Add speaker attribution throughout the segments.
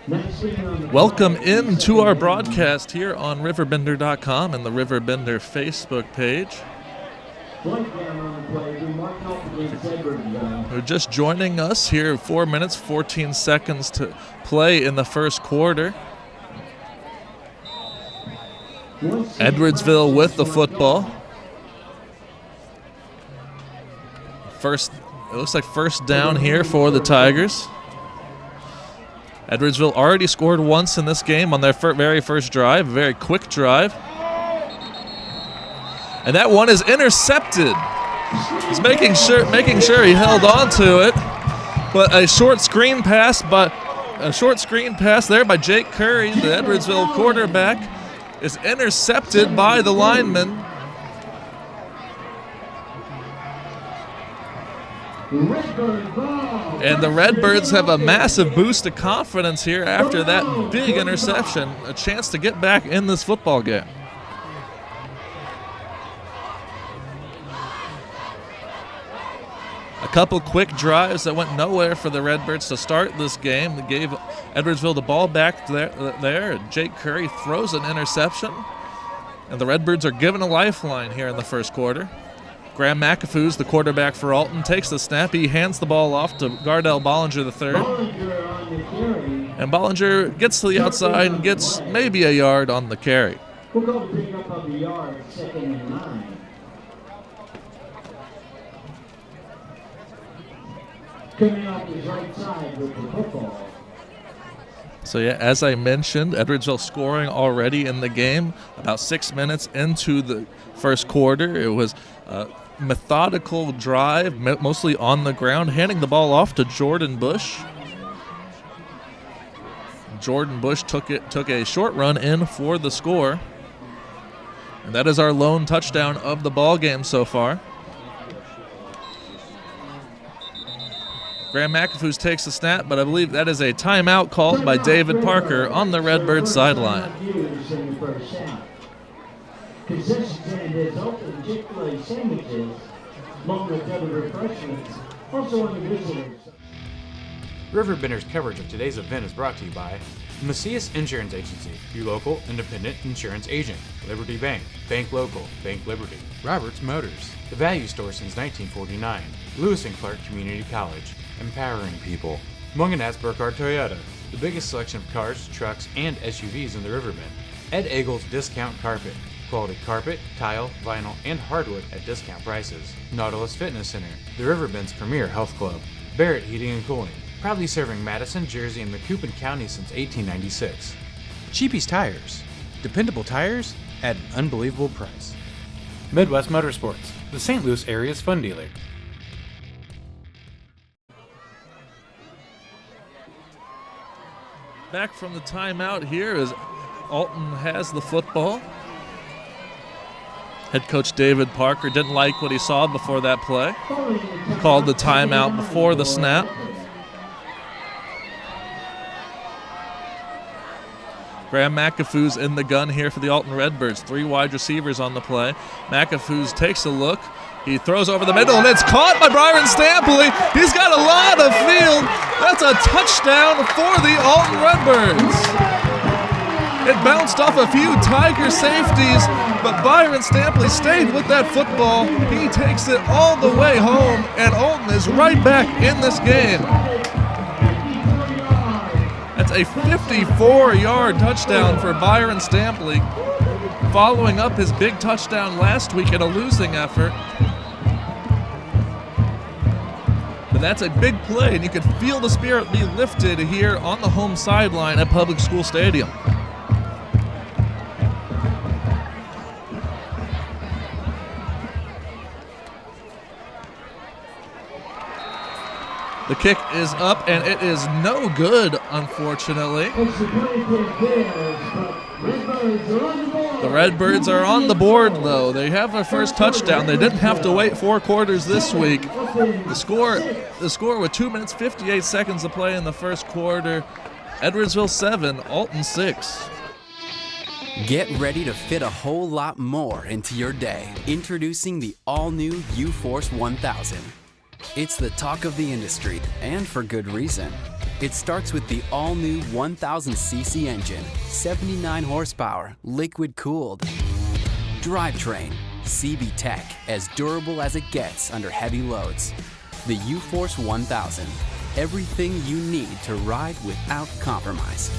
Speaker 1: Welcome into our broadcast here on RiverBender.com and the RiverBender Facebook page. We're just joining us here, 4 minutes, 14 seconds to play in the first quarter. Edwardsville with the football. It looks like first down here for the Tigers. Edwardsville already scored once in this game on their very first drive, a very quick drive. And that one is intercepted. He's making sure he held on to it, but a short screen pass there by Jake Curry, the Edwardsville quarterback, is intercepted by the lineman. And the Redbirds have a massive boost of confidence here after that big interception, a chance to get back in this football game. A couple quick drives that went nowhere for the Redbirds to start this game. They gave Edwardsville the ball back there. Jake Curry throws an interception, and the Redbirds are given a lifeline here in the first quarter. Graham McAfee's the quarterback for Alton, takes the snap. He hands the ball off to Gardell Bollinger III. And Bollinger gets to the outside and gets maybe a yard on the carry.
Speaker 2: We'll go pick up on the yard, 2nd and 9. Coming off his right side with the football.
Speaker 1: So yeah, as I mentioned, Edwardsville scoring already in the game. About 6 minutes into the first quarter, it was a methodical drive, mostly on the ground, handing the ball off to Jordan Bush. Jordan Bush took a short run in for the score, and that is our lone touchdown of the ball game so far. Graham McAfee takes the snap, but I believe that is a timeout called by David Parker on the Redbirds sideline.
Speaker 2: Concession stand is open Chick-fil-A sandwiches, along with other refreshments, also on the visitors.
Speaker 3: RiverBender's coverage of today's event is brought to you by Macias Insurance Agency, your local independent insurance agent. Liberty Bank, Bank Local, Bank Liberty. Roberts Motors, the value store since 1949. Lewis and Clark Community College, empowering people. Munganaz Burkhardt Toyota, the biggest selection of cars, trucks, and SUVs in the Riverbend. Ed Eagle's Discount Carpet, quality carpet, tile, vinyl, and hardwood at discount prices. Nautilus Fitness Center, the Riverbend's premier health club. Barrett Heating and Cooling, proudly serving Madison, Jersey, and Macoupin County since 1896. Cheapy's Tires, dependable tires at an unbelievable price.
Speaker 4: Midwest Motorsports, the St. Louis area's fun dealer.
Speaker 1: Back from the timeout here as Alton has the football. Head coach David Parker didn't like what he saw before that play. Called the timeout before the snap. Graham McAfee's in the gun here for the Alton Redbirds. 3 wide receivers on the play. McAfee takes a look. He throws over the middle, and it's caught by Byron Stampley. He's got a lot of field. That's a touchdown for the Alton Redbirds. It bounced off a few Tiger safeties, but Byron Stampley stayed with that football. He takes it all the way home, and Alton is right back in this game. That's a 54-yard touchdown for Byron Stampley, following up his big touchdown last week in a losing effort. But that's a big play, and you could feel the spirit be lifted here on the home sideline at Public School Stadium. The kick is up, and it is no good, unfortunately. The Redbirds are on the board, though. They have their first touchdown. They didn't have to wait 4 quarters this week. The score with 2 minutes, 58 seconds to play in the first quarter. Edwardsville 7, Alton 6.
Speaker 5: Get ready to fit a whole lot more into your day. Introducing the all-new U-Force 1000. It's the talk of the industry, and for good reason. It starts with the all-new 1000cc engine, 79 horsepower, liquid-cooled. Drivetrain, CB Tech, as durable as it gets under heavy loads. The U-Force 1000, everything you need to ride without compromise.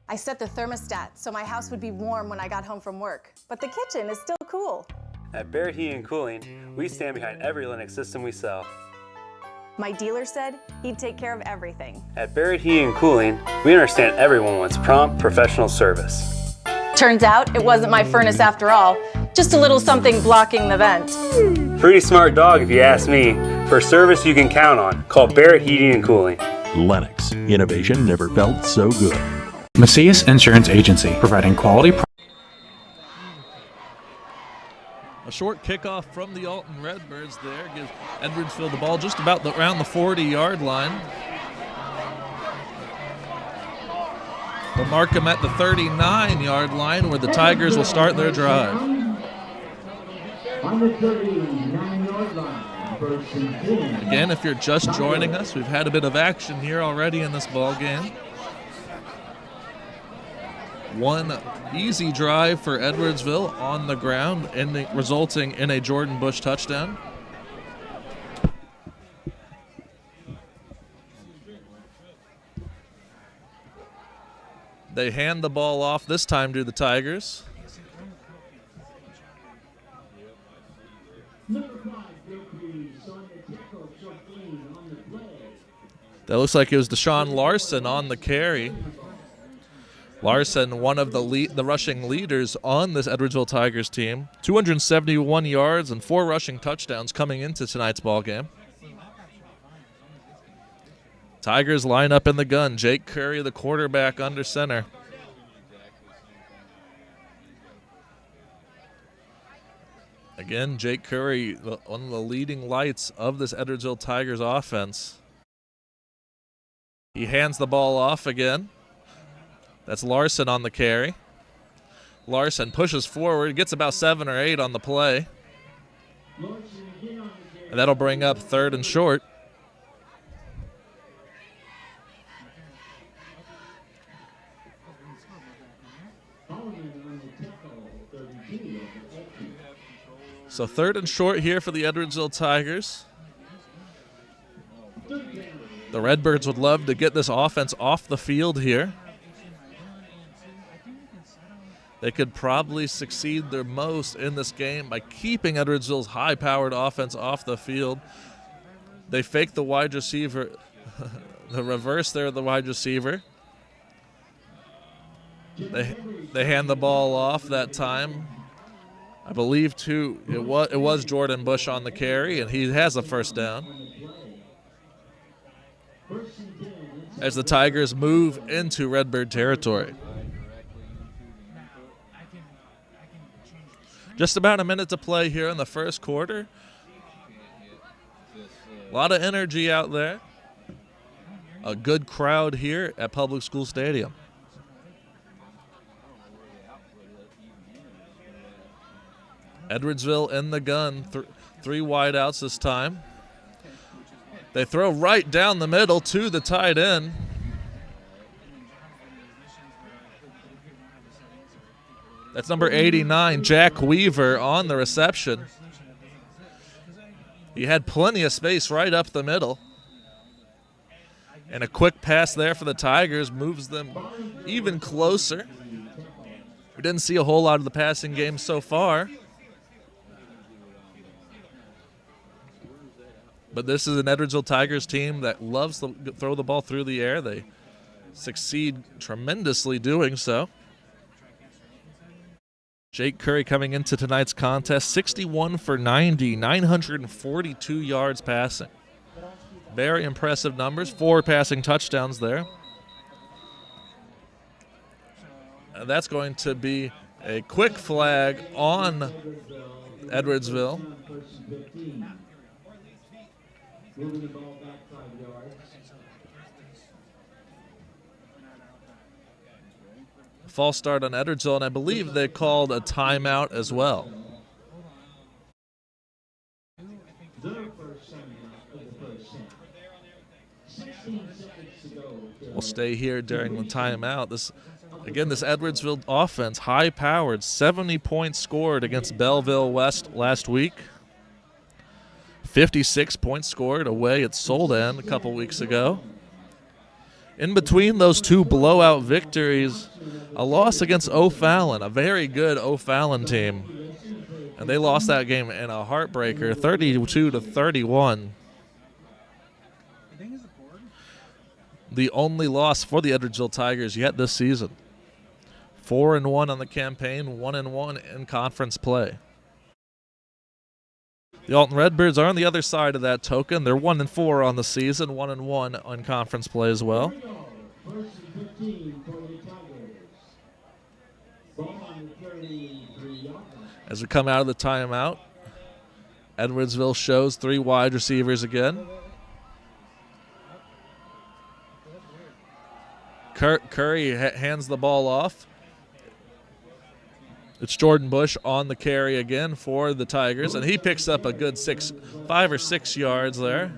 Speaker 6: I set the thermostat so my house would be warm when I got home from work, but the kitchen is still cool.
Speaker 7: At Barrett Heating and Cooling, we stand behind every Lennox system we sell.
Speaker 6: My dealer said he'd take care of everything.
Speaker 7: At Barrett Heating and Cooling, we understand everyone wants prompt, professional service.
Speaker 6: Turns out it wasn't my furnace after all, just a little something blocking the vent.
Speaker 7: Pretty smart dog if you ask me. For service you can count on, call Barrett Heating and Cooling.
Speaker 8: Lennox, innovation never felt so good.
Speaker 3: Macias Insurance Agency, providing quality.
Speaker 1: A short kickoff from the Alton Redbirds there gives Edwardsville the ball just about around the 40-yard line. They'll mark them at the 39-yard line where the Tigers will start their drive.
Speaker 2: On the 39-yard line, first and 10.
Speaker 1: Again, if you're just joining us, we've had a bit of action here already in this ball game. One easy drive for Edwardsville on the ground, resulting in a Jordan Bush touchdown. They hand the ball off this time to the Tigers. That looks like it was Deshaun Larson on the carry. Larson, one of the rushing leaders on this Edwardsville Tigers team. 271 yards and 4 rushing touchdowns coming into tonight's ball game. Tigers line up in the gun. Jake Curry, the quarterback, under center. Again, Jake Curry, one of the leading lights of this Edwardsville Tigers offense. He hands the ball off again. That's Larson on the carry. Larson pushes forward, gets about 7 or 8 on the play. And that'll bring up 3rd and short. So 3rd and short here for the Edwardsville Tigers. The Redbirds would love to get this offense off the field here. They could probably succeed their most in this game by keeping Edwardsville's high-powered offense off the field. They fake the wide receiver, the reverse there of the wide receiver. They hand the ball off that time. I believe, too, it was Jordan Bush on the carry, and he has a first down. As the Tigers move into Redbird territory. Just about a minute to play here in the first quarter. A lot of energy out there. A good crowd here at Public School Stadium. Edwardsville in the gun, 3 wideouts this time. They throw right down the middle to the tight end. That's number 89, Jack Weaver, on the reception. He had plenty of space right up the middle. And a quick pass there for the Tigers moves them even closer. We didn't see a whole lot of the passing game so far. But this is an Edwardsville Tigers team that loves to throw the ball through the air. They succeed tremendously doing so. Jake Curry coming into tonight's contest, 61 for 90, 942 yards passing. Very impressive numbers, 4 passing touchdowns there. And that's going to be a quick flag on Edwardsville.
Speaker 2: Moving the ball back 5 yards.
Speaker 1: False start on Edwardsville, and I believe they called a timeout as well.
Speaker 2: Their first
Speaker 1: stay here during the timeout. This Edwardsville offense, high-powered, 70 points scored against Belleville West last week. 56 points scored away at Soldan a couple weeks ago. In between those two blowout victories, a loss against O'Fallon, a very good O'Fallon team. And they lost that game in a heartbreaker, 32-31. The only loss for the Edwardsville Tigers yet this season. 4-1 on the campaign, 1-1 in conference play. The Alton Redbirds are on the other side of that token. They're 1-4 on the season, 1-1 on conference play as well. As we come out of the timeout, Edwardsville shows 3 wide receivers again. Curry hands the ball off. It's Jordan Bush on the carry again for the Tigers, and he picks up a good 5 or 6 yards there.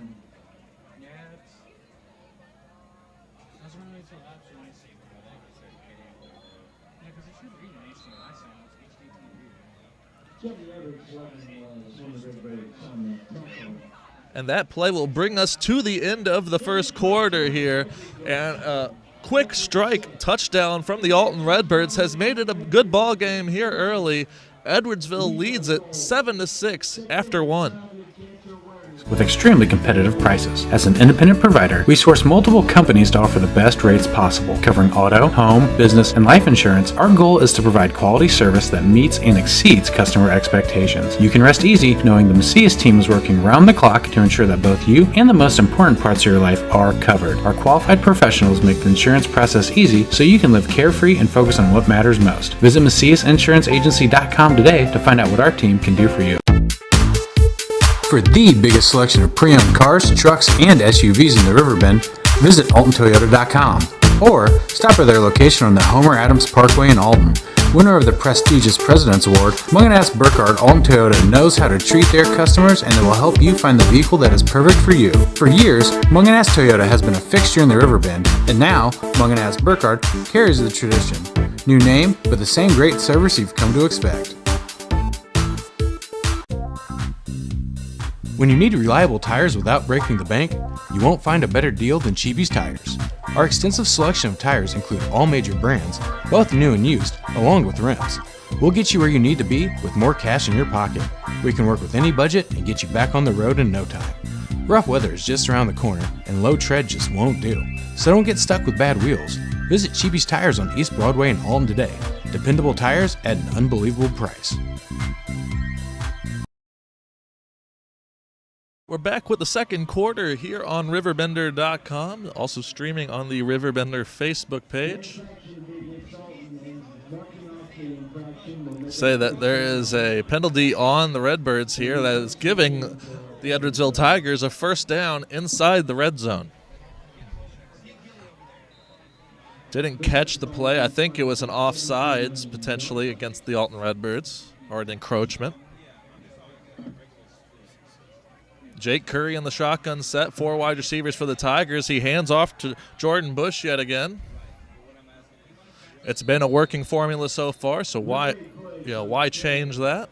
Speaker 1: And that play will bring us to the end of the first quarter here. And quick strike touchdown from the Alton Redbirds has made it a good ball game here early. Edwardsville leads it 7-6 after 1.
Speaker 4: With extremely competitive prices. As an independent provider, we source multiple companies to offer the best rates possible, covering auto, home, business, and life insurance. Our goal is to provide quality service that meets and exceeds customer expectations. You can rest easy knowing the Macias team is working round the clock to ensure that both you and the most important parts of your life are covered. Our qualified professionals make the insurance process easy so you can live carefree and focus on what matters most. Visit MaciasInsuranceAgency.com today to find out what our team can do for you.
Speaker 3: For the biggest selection of pre-owned cars, trucks, and SUVs in the Riverbend, visit AltonToyota.com or stop at their location on the Homer Adams Parkway in Alton. Winner of the prestigious President's Award, Munganast Burkhardt Alton Toyota knows how to treat their customers, and it will help you find the vehicle that is perfect for you. For years, Munganast Toyota has been a fixture in the Riverbend, and now Munganast Burkhardt carries the tradition. New name, but the same great service you've come to expect. When you need reliable tires without breaking the bank, you won't find a better deal than Cheapy's Tires. Our extensive selection of tires include all major brands, both new and used, along with rims. We'll get you where you need to be with more cash in your pocket. We can work with any budget and get you back on the road in no time. Rough weather is just around the corner, and low tread just won't do. So don't get stuck with bad wheels. Visit Cheapy's Tires on East Broadway in Alton today. Dependable tires at an unbelievable price.
Speaker 1: We're back with the second quarter here on RiverBender.com, also streaming on the RiverBender Facebook page. Say that there is a penalty on the Redbirds here that is giving the Edwardsville Tigers a first down inside the red zone. Didn't catch the play. I think it was an offsides potentially against the Alton Redbirds, or an encroachment. Jake Curry in the shotgun set, 4 wide receivers for the Tigers. He hands off to Jordan Bush yet again. It's been a working formula so far, so why change that?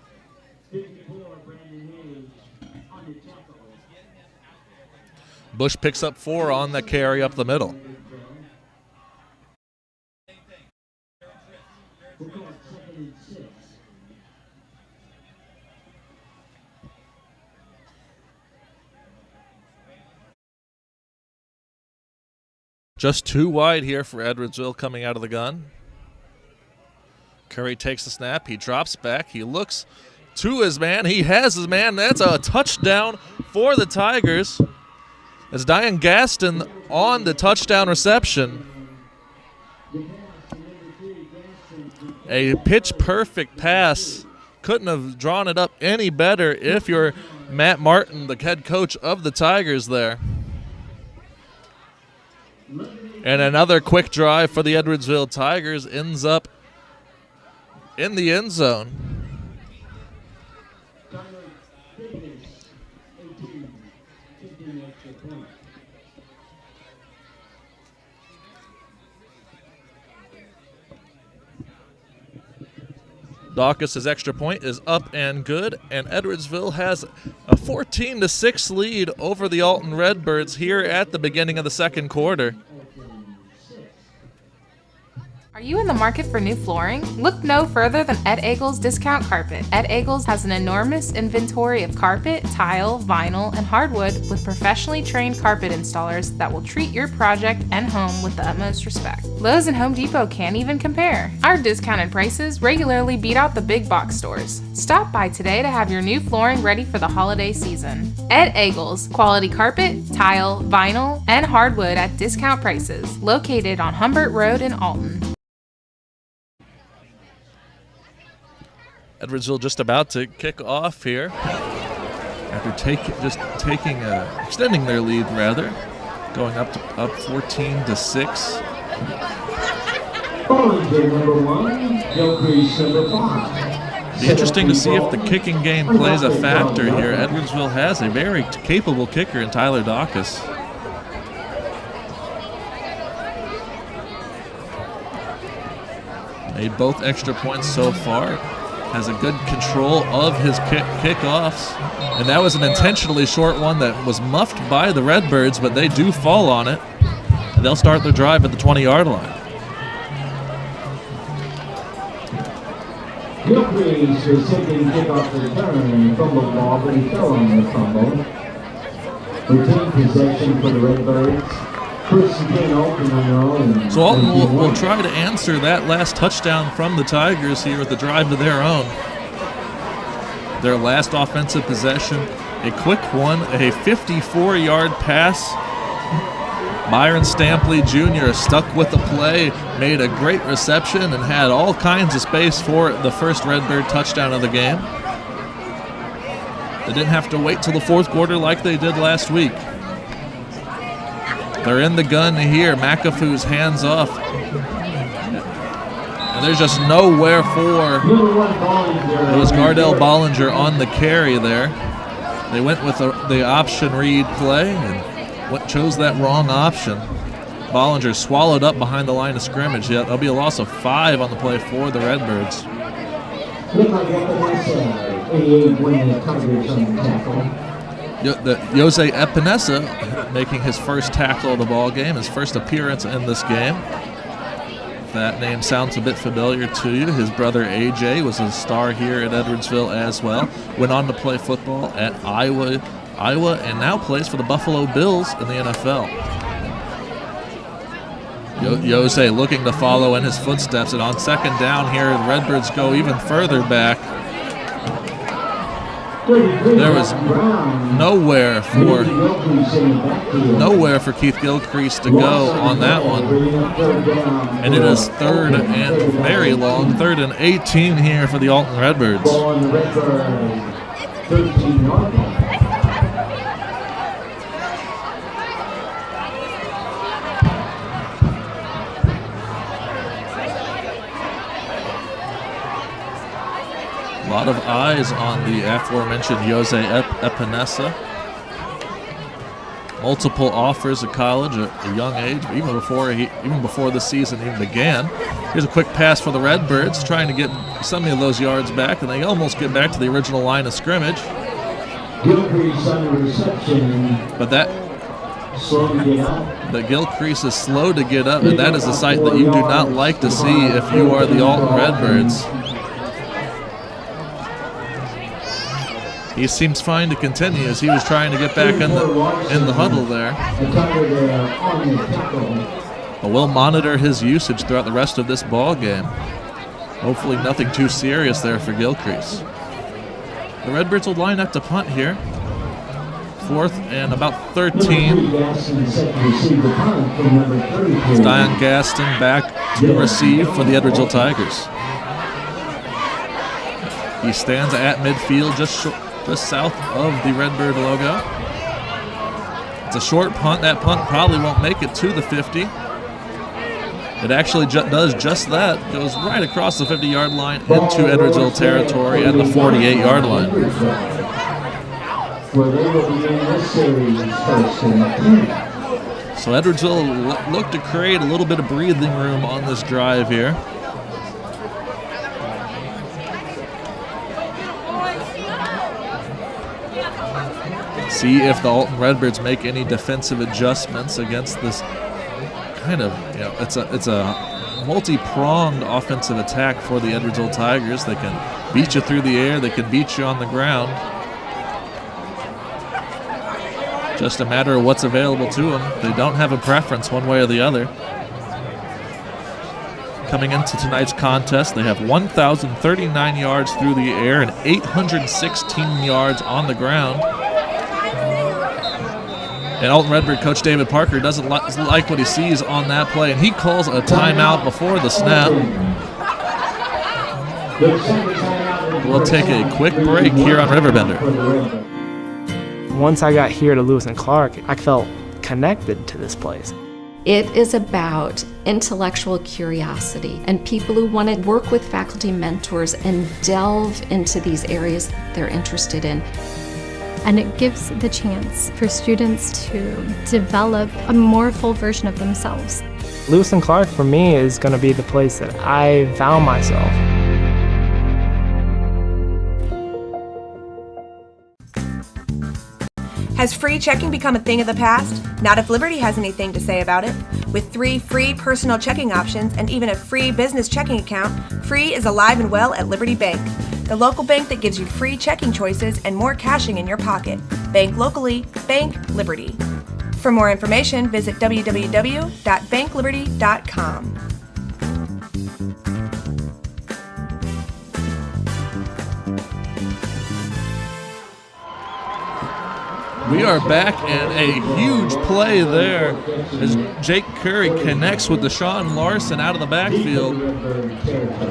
Speaker 1: Bush picks up 4 on the carry up the middle. Just 2 wide here for Edwardsville coming out of the gun. Curry takes the snap. He drops back. He looks to his man. He has his man. That's a touchdown for the Tigers. As Diane Gaston on the touchdown reception. A pitch-perfect pass. Couldn't have drawn it up any better if you're Matt Martin, the head coach of the Tigers there. And another quick drive for the Edwardsville Tigers ends up in the end zone. Dawkins' extra point is up and good, and Edwardsville has a 14-6 lead over the Alton Redbirds here at the beginning of the second quarter.
Speaker 9: Are you in the market for new flooring? Look no further than Ed Eagles Discount Carpet. Ed Eagles has an enormous inventory of carpet, tile, vinyl, and hardwood with professionally trained carpet installers that will treat your project and home with the utmost respect. Lowe's and Home Depot can't even compare. Our discounted prices regularly beat out the big box stores. Stop by today to have your new flooring ready for the holiday season. Ed Eagles, quality carpet, tile, vinyl, and hardwood at discount prices. Located on Humbert Road in Alton.
Speaker 1: Edwardsville just about to kick off here after extending their lead rather, going up 14-6. Be interesting to see if the kicking game plays a factor here. Edwardsville has a very capable kicker in Tyler Dawkins. Made both extra points so far. Has a good control of his kickoffs. And that was an intentionally short one that was muffed by the Redbirds, but they do fall on it. And they'll start their drive at the 20-yard line.
Speaker 2: Gilcrease is taking kickoff return and fumbled ball, but he fell on the fumble. Retain possession for the Redbirds.
Speaker 1: So Alton will try to answer that last touchdown from the Tigers here with the drive of their own. Their last offensive possession, a quick one, a 54-yard pass. Byron Stampley Jr. stuck with the play, made a great reception, and had all kinds of space for the first Redbird touchdown of the game. They didn't have to wait till the fourth quarter like they did last week. They're in the gun here. McAfoo's hands off. And there's just nowhere for. It was Gardell Bollinger on the carry there. They went with the option read play and chose that wrong option. Bollinger swallowed up behind the line of scrimmage. Yeah, there'll be a loss of 5 on the play for the Redbirds. Jose Epinesa making his first tackle of the ball game, his first appearance in this game. If that name sounds a bit familiar to you, his brother AJ was a star here at Edwardsville as well. Went on to play football at Iowa, and now plays for the Buffalo Bills in the NFL. Jose looking to follow in his footsteps, and on second down here, the Redbirds go even further back. There was nowhere for Keith Gilcrease to go on that one. And it is third and very long, 3rd and 18 here for the Alton Redbirds. A lot of eyes on the aforementioned Jose Epinesa. Multiple offers of college at a young age, even before the season even began. Here's a quick pass for the Redbirds, trying to get some of those yards back, and they almost get back to the original line of scrimmage. But Gilcrease is slow to get up, and that is a sight that you do not like to see if you are the Alton Redbirds. He seems fine to continue as he was trying to get back in the huddle there. But we'll monitor his usage throughout the rest of this ball game. Hopefully nothing too serious there for Gilcrease. The Redbirds will line up to punt here. 4th and about 13. It's Dion Gaston back to receive for the Edwardsville Tigers. He stands at midfield just south of the Redbird logo. It's a short punt. That punt probably won't make it to the 50. It actually does just that. Goes right across the 50-yard line into Edwardsville territory at the 48-yard line. So Edwardsville looked to create a little bit of breathing room on this drive here. See if the Alton Redbirds make any defensive adjustments against this kind of, it's a multi-pronged offensive attack for the Edwardsville Tigers. They can beat you through the air, they can beat you on the ground. Just a matter of what's available to them. They don't have a preference one way or the other. Coming into tonight's contest, they have 1,039 yards through the air and 816 yards on the ground. And Alton Redbird coach David Parker doesn't like what he sees on that play, and he calls a timeout before the snap. We'll take a quick break here on RiverBender.
Speaker 10: Once I got here to Lewis and Clark, I felt connected to this place.
Speaker 11: It is about intellectual curiosity and people who want to work with faculty mentors and delve into these areas they're interested in.
Speaker 12: And it gives the chance for students to develop a more full version of themselves.
Speaker 10: Lewis and Clark for me is going to be the place that I found myself.
Speaker 13: Has free checking become a thing of the past? Not if Liberty has anything to say about it. With 3 free personal checking options and even a free business checking account, free is alive and well at Liberty Bank, the local bank that gives you free checking choices and more cashing in your pocket. Bank locally, bank Liberty. For more information, visit www.bankliberty.com.
Speaker 1: We are back, and a huge play there as Jake Curry connects with Deshaun Larson out of the backfield.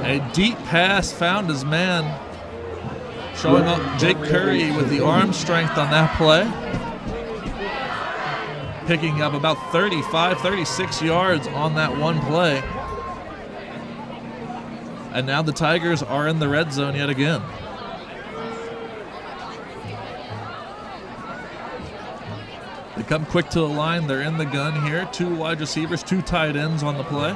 Speaker 1: A deep pass found his man, showing up Jake Curry with the arm strength on that play. Picking up about 35, 36 yards on that one play. And now the Tigers are in the red zone yet again. They come quick to the line. They're in the gun here. 2 wide receivers, 2 tight ends on the play.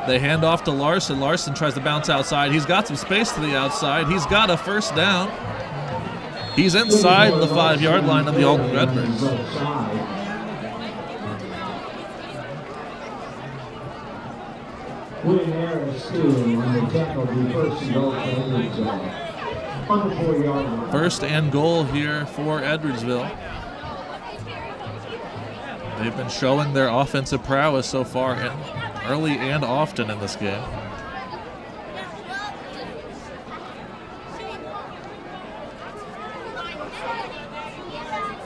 Speaker 1: They hand off to Larson. Larson tries to bounce outside. He's got some space to the outside. He's got a first down. He's inside the 5-yard line of the Alton Redbirds. First and goal here for Edwardsville. They've been showing their offensive prowess so far, early and often in this game.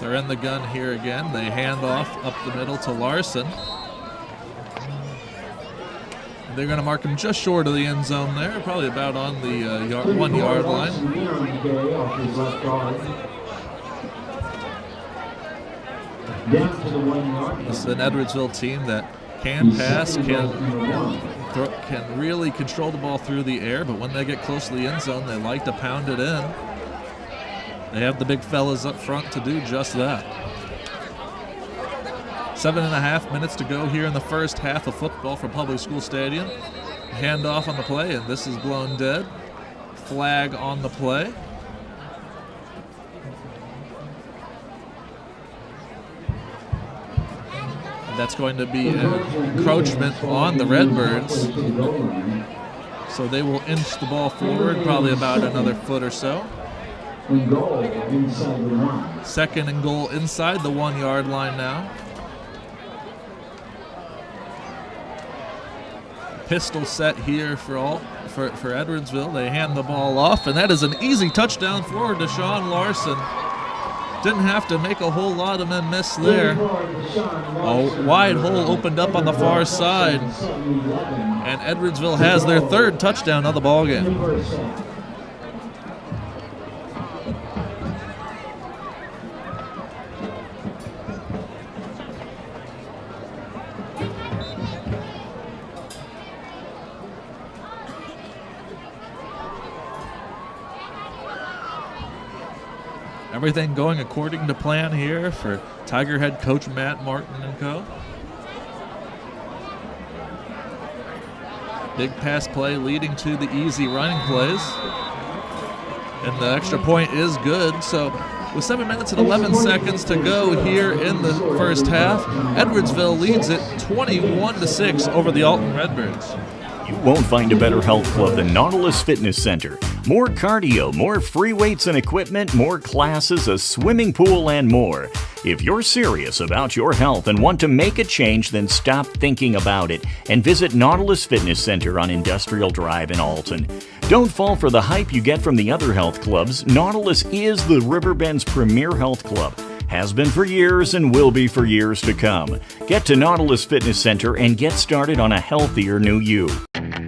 Speaker 1: They're in the gun here again. They hand off up the middle to Larson. They're going to mark him just short of the end zone there, probably about on the 1-yard line. This is an Edwardsville team that can pass, can really control the ball through the air, but when they get close to the end zone, they like to pound it in. They have the big fellas up front to do just that. 7.5 minutes to go here in the first half of football for Public School Stadium. Handoff on the play, and this is blown dead. Flag on the play. And that's going to be an encroachment on the Redbirds. So they will inch the ball forward probably about another foot or so. Second and goal inside the 1-yard line now. Pistol set here for Edwardsville. They hand the ball off, and that is an easy touchdown for Deshaun Larson. Didn't have to make a whole lot of men miss there. A wide hole opened up on the far side, and Edwardsville has their 3rd touchdown of the ballgame. Everything going according to plan here for Tiger head coach Matt Martin and co. Big pass play leading to the easy running plays. And the extra point is good. So with 7 minutes and 11 seconds to go here in the first half, Edwardsville leads it 21-6 over the Alton Redbirds.
Speaker 14: You won't find a better health club than Nautilus Fitness Center. More cardio, more free weights and equipment, more classes, a swimming pool, and more. If you're serious about your health and want to make a change, then stop thinking about it and visit Nautilus Fitness Center on Industrial Drive in Alton. Don't fall for the hype you get from the other health clubs. Nautilus is the Riverbend's premier health club. Has been for years and will be for years to come. Get to Nautilus Fitness Center and get started on a healthier new you.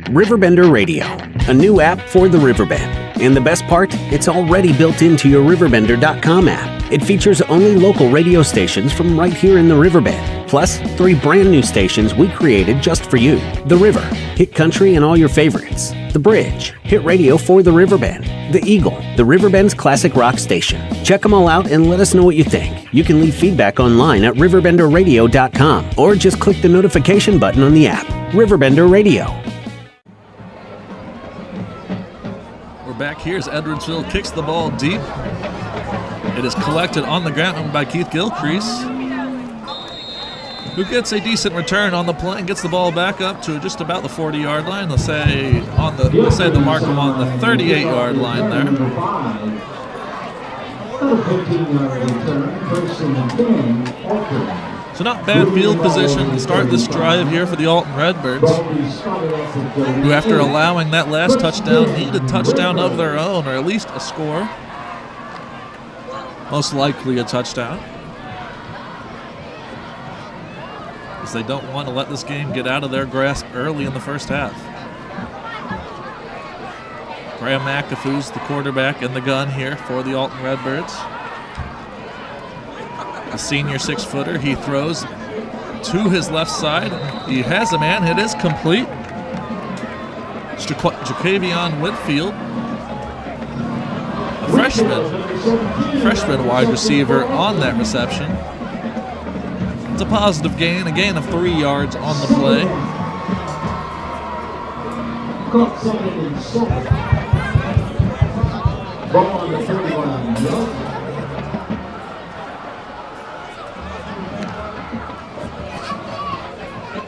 Speaker 15: RiverBender Radio, a new app for the Riverbend. And the best part, it's already built into your RiverBender.com app. It features only local radio stations from right here in the Riverbend, plus 3 brand new stations we created just for you. The River, Hit Country and all your favorites. The Bridge, hit radio for the Riverbend. The Eagle, the Riverbend's classic rock station. Check them all out and let us know what you think. You can leave feedback online at RiverBender.com or just click the notification button on the app. RiverBender Radio.
Speaker 1: We're back here as Edwardsville kicks the ball deep. It is collected on the ground by Keith Gilcrease, who gets a decent return on the play and gets the ball back up to just about the 40-yard line. Let's say the mark on the 38-yard line there. So not bad field position to start this drive here for the Alton Redbirds, who after allowing that last touchdown need a touchdown of their own, or at least a score. Most likely a touchdown, as they don't want to let this game get out of their grasp early in the first half. Graham McAfoo's the quarterback in the gun here for the Alton Redbirds. The senior 6-footer, he throws to his left side. He has a man, it is complete. Jacavion Whitfield, a freshman wide receiver on that reception. It's a positive gain, a gain of 3 yards on the play.
Speaker 2: Ball on the 31.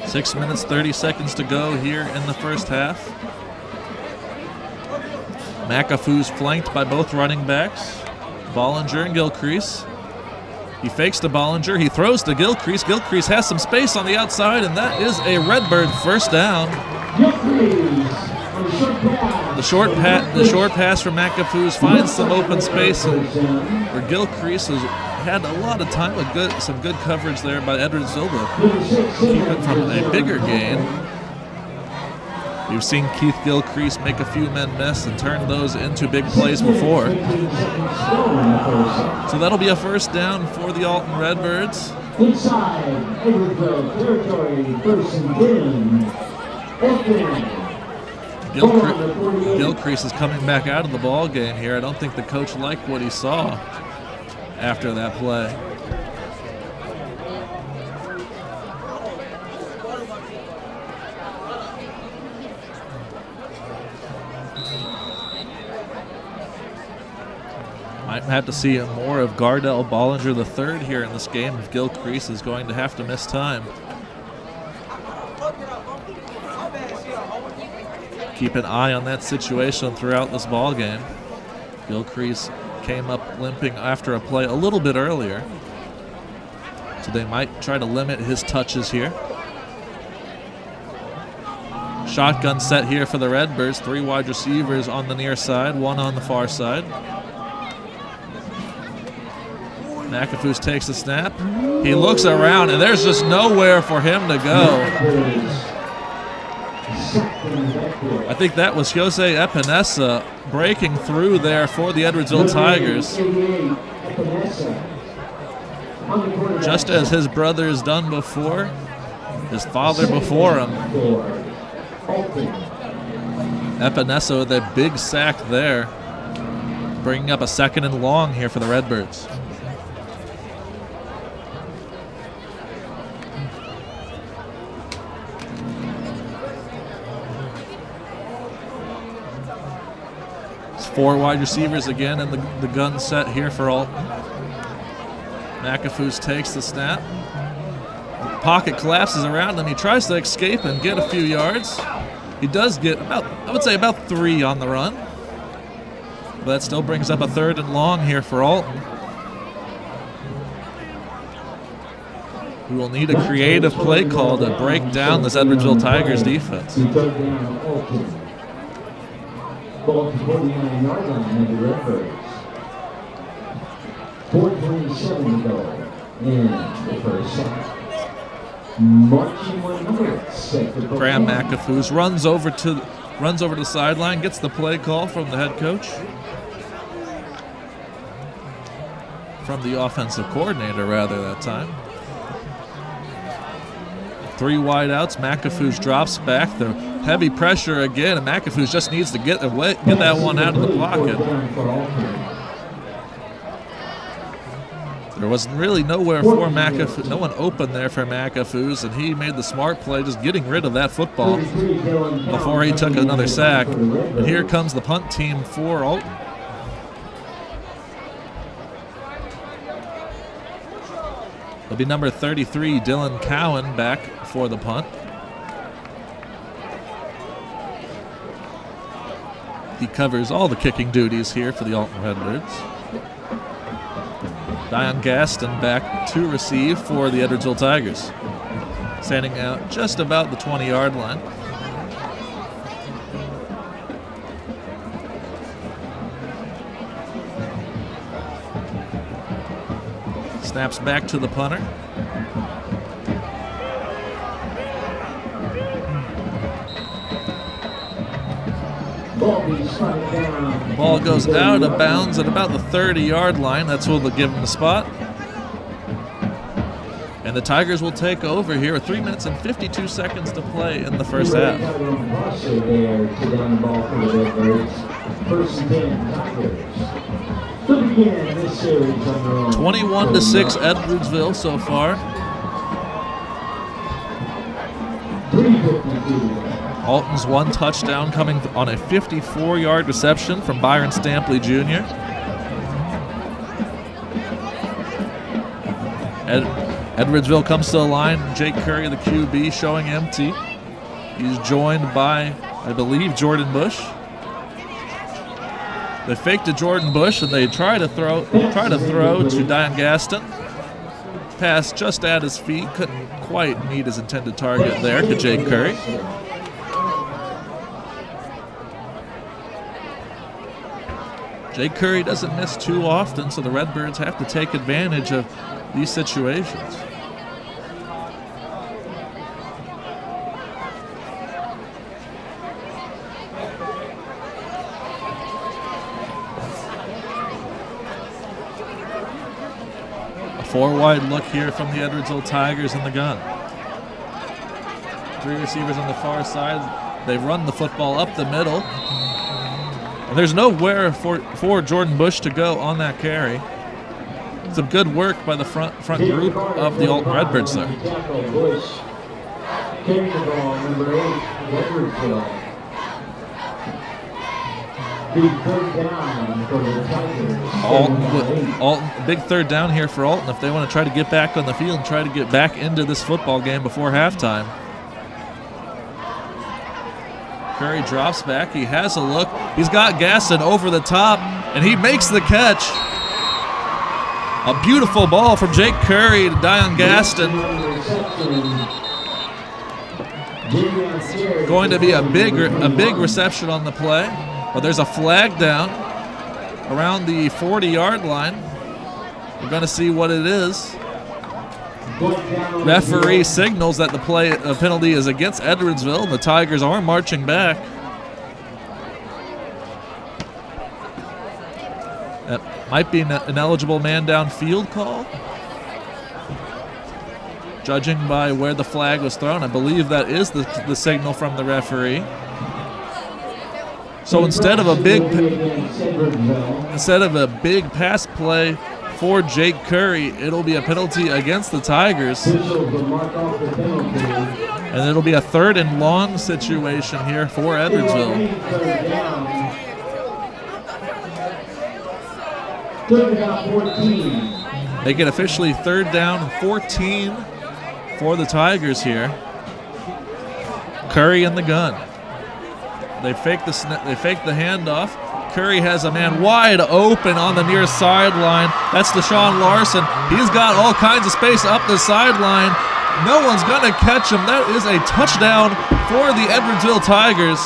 Speaker 1: 6 minutes, 30 seconds to go here in the first half. McAfoo's flanked by both running backs, Bollinger and Gilcrease. He fakes to Bollinger, he throws to Gilcrease. Gilcrease has some space on the outside, and that is a Redbird first down. The short pass from McAfoo's finds some open space, where Gilcrease has had a lot of time, some good coverage there by Edwardsville to keep it from a bigger gain. We've seen Keith Gilcrease make a few men miss and turn those into big plays before. So that'll be a first down for the Alton Redbirds.
Speaker 2: Inside Edwardsville territory, 1st and 10.
Speaker 1: Gilcrease is coming back out of the ball game here. I don't think the coach liked what he saw after that play. Might have to see more of Gardell Bollinger III here in this game if Gilcrease is going to have to miss time. Keep an eye on that situation throughout this ball game. Gilcrease came up limping after a play a little bit earlier, so they might try to limit his touches here. Shotgun set here for the Redbirds. 3 wide receivers on the near side, 1 on the far side. McAfoo's takes the snap. He looks around, and there's just nowhere for him to go. I think that was Jose Epinesa breaking through there for the Edwardsville Tigers. Just as his brother has done before, his father before him. Epinesa with a big sack there, bringing up a 2nd and long here for the Redbirds. 4 wide receivers again in the gun set here for Alton. McAfoos takes the snap. The pocket collapses around him. He tries to escape and get a few yards. He does get about 3 on the run. But that still brings up a 3rd and long here for Alton, who will need a creative play call to break down this Edwardsville Tigers defense.
Speaker 2: Ball to 49-yard line of the Redbirds. 4:27 to go in the first half. Marching 100 set for
Speaker 1: Graham McAfoos runs over to the sideline, gets the play call from the head coach, from the offensive coordinator rather that time. 3 wideouts. McAfoos drops back. The heavy pressure again, and McAfoos just needs to get that one out of the pocket. There was really nowhere for McAfoos, no one open there for McAfoos, and he made the smart play just getting rid of that football before he took another sack. And here comes the punt team for Alton. It'll be number 33, Dylan Cowan, back for the punt. He covers all the kicking duties here for the Alton Redbirds. Dion Gaston back to receive for the Edwardsville Tigers, standing out just about the 20-yard line. Snaps back to the punter. Ball goes out of bounds at about the 30-yard line. That's where they'll give him the spot. And the Tigers will take over here with 3 minutes and 52 seconds to play in the first half. 21-6 Edwardsville so far. Alton's 1 touchdown coming on a 54-yard reception from Byron Stampley Jr. Edwardsville comes to the line. Jake Curry, the QB, showing empty. He's joined by, I believe, Jordan Bush. They fake to Jordan Bush and they try to throw to Dion Gaston. Pass just at his feet, couldn't quite meet his intended target there to Jake Curry. Jake Curry doesn't miss too often, so the Redbirds have to take advantage of these situations. A 4-wide look here from the Edwardsville Tigers in the gun. 3 receivers on the far side. They run the football up the middle. And there's nowhere for Jordan Bush to go on that carry. Some good work by the front group of the Alton Redbirds there. Alton, big 3rd down here for Alton if they want to try to get back on the field and try to get back into this football game before halftime. Curry drops back. He has a look. He's got Gaston over the top, and he makes the catch. A beautiful ball from Jake Curry to Dion Gaston. Going to be a big reception on the play, but there's a flag down around the 40-yard line. We're going to see what it is. Referee signals that the penalty is against Edwardsville, and the Tigers are marching back. That might be an ineligible man downfield call. Judging by where the flag was thrown, I believe that is the signal from the referee. So instead of a big pass play for Jake Curry, it'll be a penalty against the Tigers. And it'll be a 3rd and long situation here for Edwardsville.
Speaker 2: Third down 14.
Speaker 1: Make it officially third down 14 for the Tigers here. Curry in the gun. They fake the handoff. Curry has a man wide open on the near sideline. That's Deshaun Larson. He's got all kinds of space up the sideline. No one's going to catch him. That is a touchdown for the Edwardsville Tigers.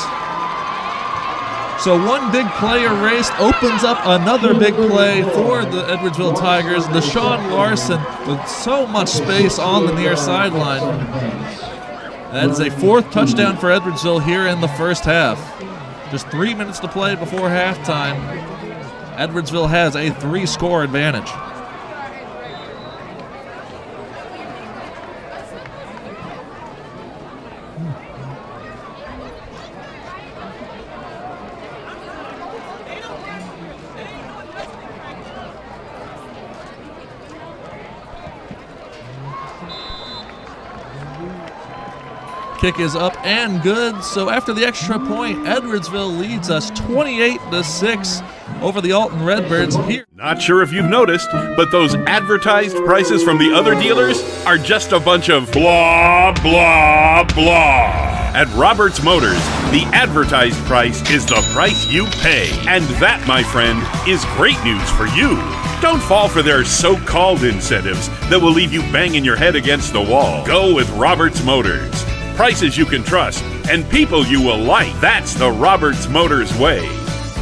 Speaker 1: So one big play erased opens up another big play for the Edwardsville Tigers. Deshaun Larson with so much space on the near sideline. That is a fourth touchdown for Edwardsville here in the first half. Just 3 minutes to play before halftime. Edwardsville has a 3-score advantage. Kick is up and good. So after the extra point, Edwardsville leads us 28-6 over the Alton Redbirds here.
Speaker 16: Not sure if you've noticed, but those advertised prices from the other dealers are just a bunch of blah, blah, blah. At Roberts Motors, the advertised price is the price you pay. And that, my friend, is great news for you. Don't fall for their so-called incentives that will leave you banging your head against the wall. Go with Roberts Motors. Prices you can trust and people you will like. That's the Roberts Motors way.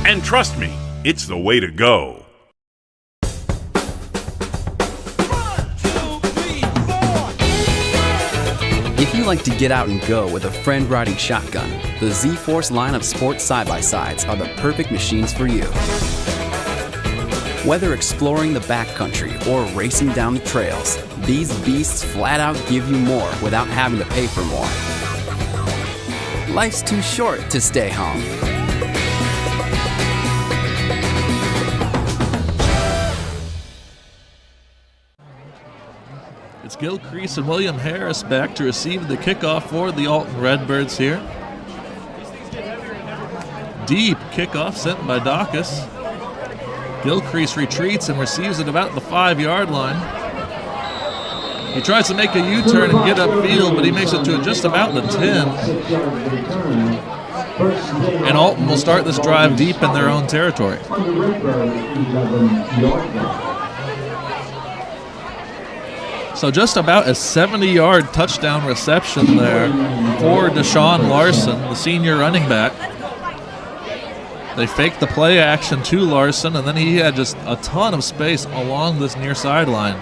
Speaker 16: And trust me, it's the way to go.
Speaker 5: If you like to get out and go with a friend riding shotgun, the Z-Force line of sports side-by-sides are the perfect machines for you. Whether exploring the backcountry or racing down the trails, these beasts flat out give you more without having to pay for more. Life's too short to stay home.
Speaker 1: It's Gil Crease and William Harris back to receive the kickoff for the Alton Redbirds here. Deep kickoff sent by Dacus. Gilcrease retreats and receives it about the 5-yard line. He tries to make a U-turn and get upfield, but he makes it to just about the 10. And Alton will start this drive deep in their own territory. So just about a 70-yard touchdown reception there for Deshaun Larson, the senior running back. They faked the play action to Larson, and then he had just a ton of space along this near sideline.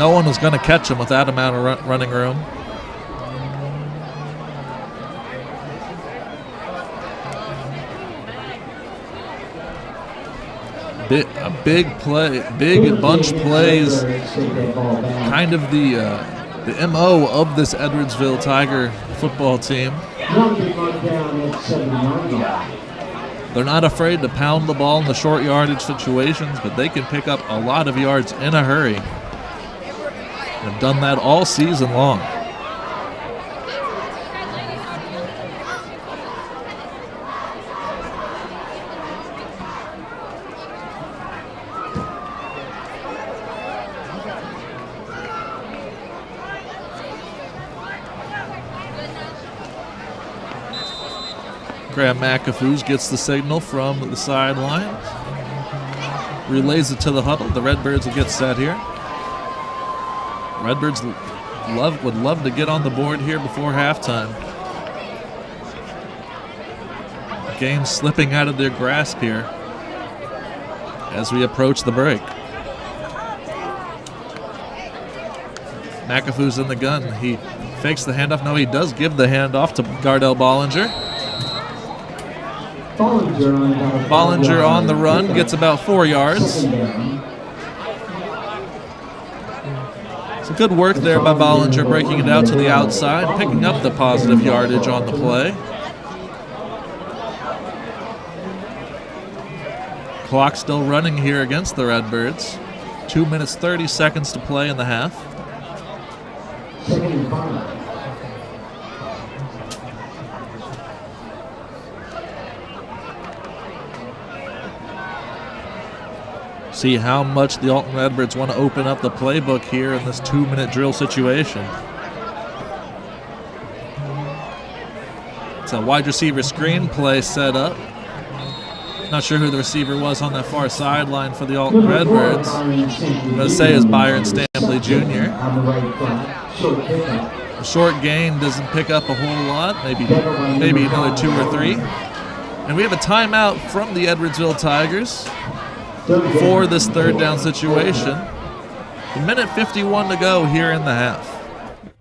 Speaker 1: No one was going to catch him with that amount of running room. A big play, big bunch plays, kind of the MO of this Edwardsville Tiger football team. They're not afraid to pound the ball in the short yardage situations, but they can pick up a lot of yards in a hurry. They've done that all season long. Graham McAfoos gets the signal from the sideline. Relays it to the huddle. The Redbirds will get set here. Redbirds would love to get on the board here before halftime. The game's slipping out of their grasp here as we approach the break. McAfoos in the gun. He fakes the handoff. No, he does give the handoff to Gardell Bollinger. Bollinger on the run, gets about 4 yards. So good work there by Bollinger, breaking it out to the outside, picking up the positive yardage on the play. Clock still running here against the Redbirds. 2 minutes, 30 seconds to play in the half. See how much the Alton Redbirds want to open up the playbook here in this 2-minute drill situation. It's a wide receiver screen play set up. Not sure who the receiver was on that far sideline for the Alton Redbirds. I'm going to say is Byron Stampley Jr. A short gain doesn't pick up a whole lot, maybe another 2 or 3. And we have a timeout from the Edwardsville Tigers for this third down situation. A minute 51 to go here in the half.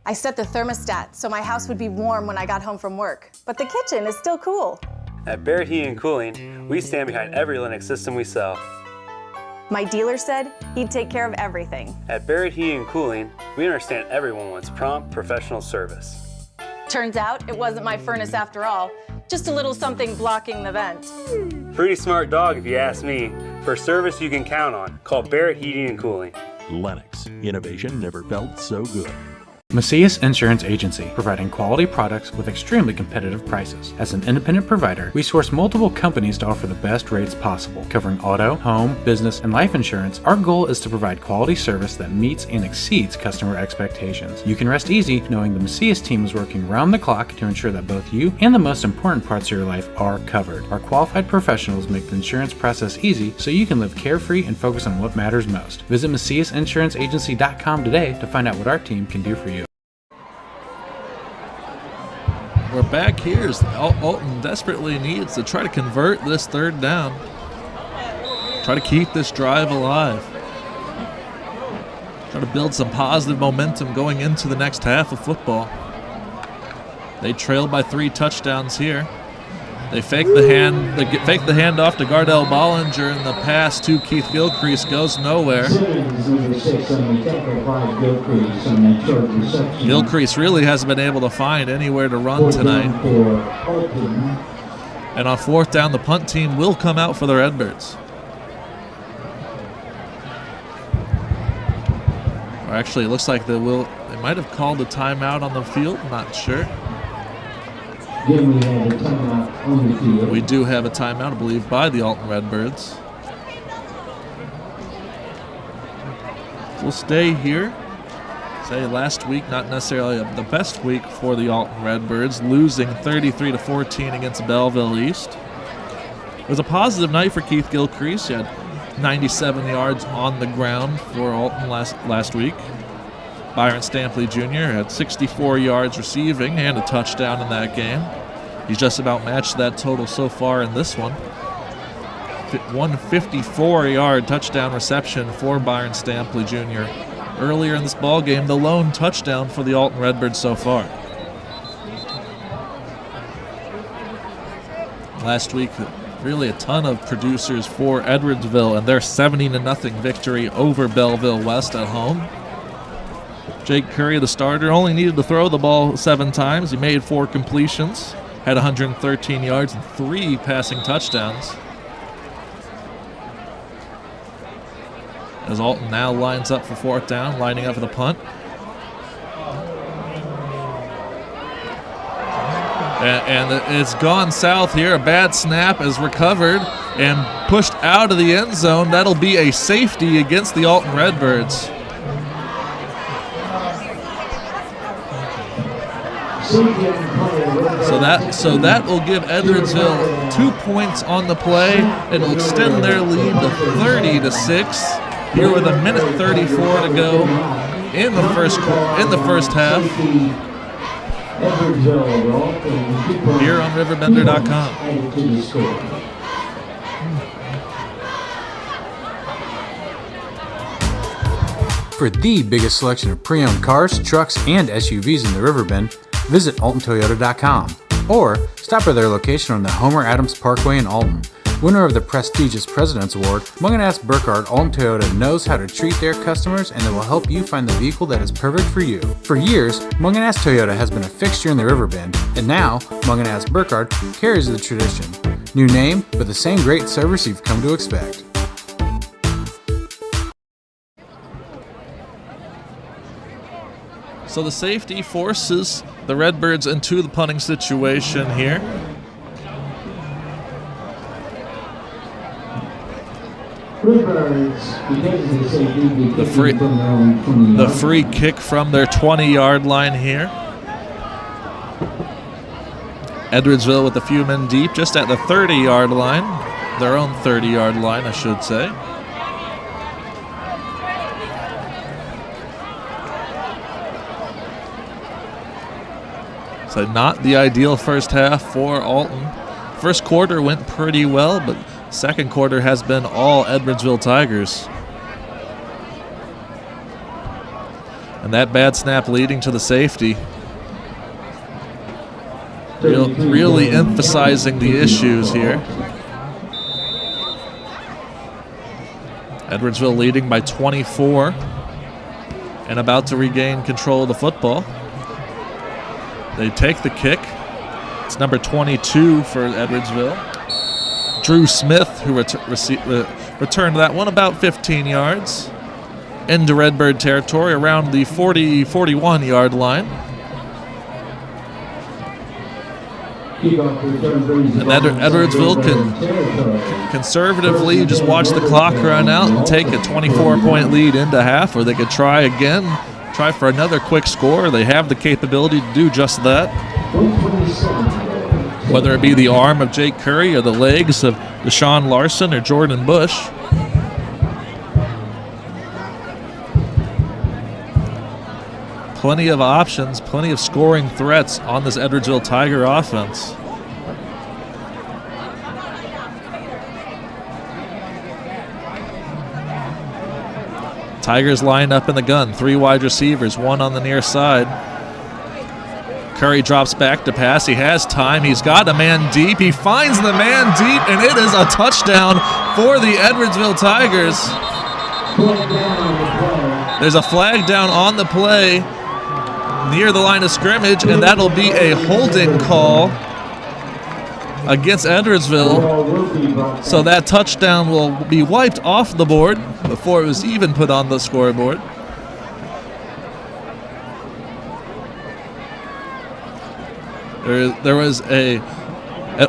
Speaker 6: I set the thermostat so my house would be warm when I got home from work, but the kitchen is still cool.
Speaker 7: At Barrett Heating and Cooling, we stand behind every Linux system we sell.
Speaker 6: My dealer said he'd take care of everything.
Speaker 7: At Barrett Heating and Cooling, we understand everyone wants prompt, professional service.
Speaker 6: Turns out it wasn't my furnace after all, just a little something blocking the vent.
Speaker 7: Pretty smart dog if you ask me. For service you can count on, call Barrett Heating and Cooling.
Speaker 8: Lennox. Innovation never felt so good.
Speaker 4: Macias Insurance Agency, providing quality products with extremely competitive prices. As an independent provider, we source multiple companies to offer the best rates possible. Covering auto, home, business, and life insurance, our goal is to provide quality service that meets and exceeds customer expectations. You can rest easy knowing the Macias team is working round the clock to ensure that both you and the most important parts of your life are covered. Our qualified professionals make the insurance process easy so you can live carefree and focus on what matters most. Visit MaciasInsuranceAgency.com today to find out what our team can do for you.
Speaker 1: We're back here as Alton desperately needs to try to convert this third down. Try to keep this drive alive. Try to build some positive momentum going into the next half of football. They trailed by 3 touchdowns here. They fake the handoff to Gardell Bollinger, and the pass to Keith Gilcrease goes nowhere. Gilcrease really hasn't been able to find anywhere to run tonight. And on 4th down, the punt team will come out for the Redbirds. Or actually, it looks like they might have called a timeout on the field. I'm not sure. We do have a timeout, I believe, by the Alton Redbirds. We'll stay here. Say last week, not necessarily the best week for the Alton Redbirds, losing 33-14 against Belleville East. It was a positive night for Keith Gilcrease. He had 97 yards on the ground for Alton last week. Byron Stampley Jr. had 64 yards receiving and a touchdown in that game. He's just about matched that total so far in this one. 154-yard touchdown reception for Byron Stampley Jr. Earlier in this ball game, the lone touchdown for the Alton Redbirds so far. Last week, really a ton of producers for Edwardsville and their 70-0 victory over Belleville West at home. Jake Curry, the starter, only needed to throw the ball 7 times. He made 4 completions, had 113 yards and 3 passing touchdowns. As Alton now lines up for 4th down, lining up for the punt. And it's gone south here. A bad snap is recovered and pushed out of the end zone. That'll be a safety against the Alton Redbirds. So that will give Edwardsville 2 points on the play. It'll extend their lead to 30-6. Here with 1:34 to go in the first half. Here on RiverBender.com.
Speaker 3: For the biggest selection of pre-owned cars, trucks, and SUVs in the Riverbend, visit AltonToyota.com or stop by their location on the Homer Adams Parkway in Alton. Winner of the prestigious President's Award, Mungan Burkhardt Alton Toyota knows how to treat their customers, and they will help you find the vehicle that is perfect for you. For years, Mungan Toyota has been a fixture in the Riverbend, and now Mungan Burkhardt carries the tradition. New name, but the same great service you've come to expect.
Speaker 1: So the safety forces the Redbirds into the punting situation here. The free kick from their 20-yard line here. Edwardsville with a few men deep, just at the 30-yard line. Their own 30-yard line, I should say. So not the ideal first half for Alton. First quarter went pretty well, but second quarter has been all Edwardsville Tigers. And that bad snap leading to the safety. Really emphasizing the issues here. Edwardsville leading by 24 and about to regain control of the football. They take the kick. It's number 22 for Edwardsville. Drew Smith, who returned that one about 15 yards into Redbird territory around the 41-yard line. And Edwardsville can conservatively just watch the clock run out and take a 24-point lead into half, or they could try again, try for another quick score. They have the capability to do just that. Whether it be the arm of Jake Curry or the legs of Deshaun Larson or Jordan Bush. Plenty of options, plenty of scoring threats on this Edwardsville Tiger offense. Tigers line up in the gun, 3 wide receivers, 1 on the near side. Curry drops back to pass. He has time. He's got a man deep. He finds the man deep, and it is a touchdown for the Edwardsville Tigers. There's a flag down on the play near the line of scrimmage, and that'll be a holding call against Edwardsville. So that touchdown will be wiped off the board before it was even put on the scoreboard. There was an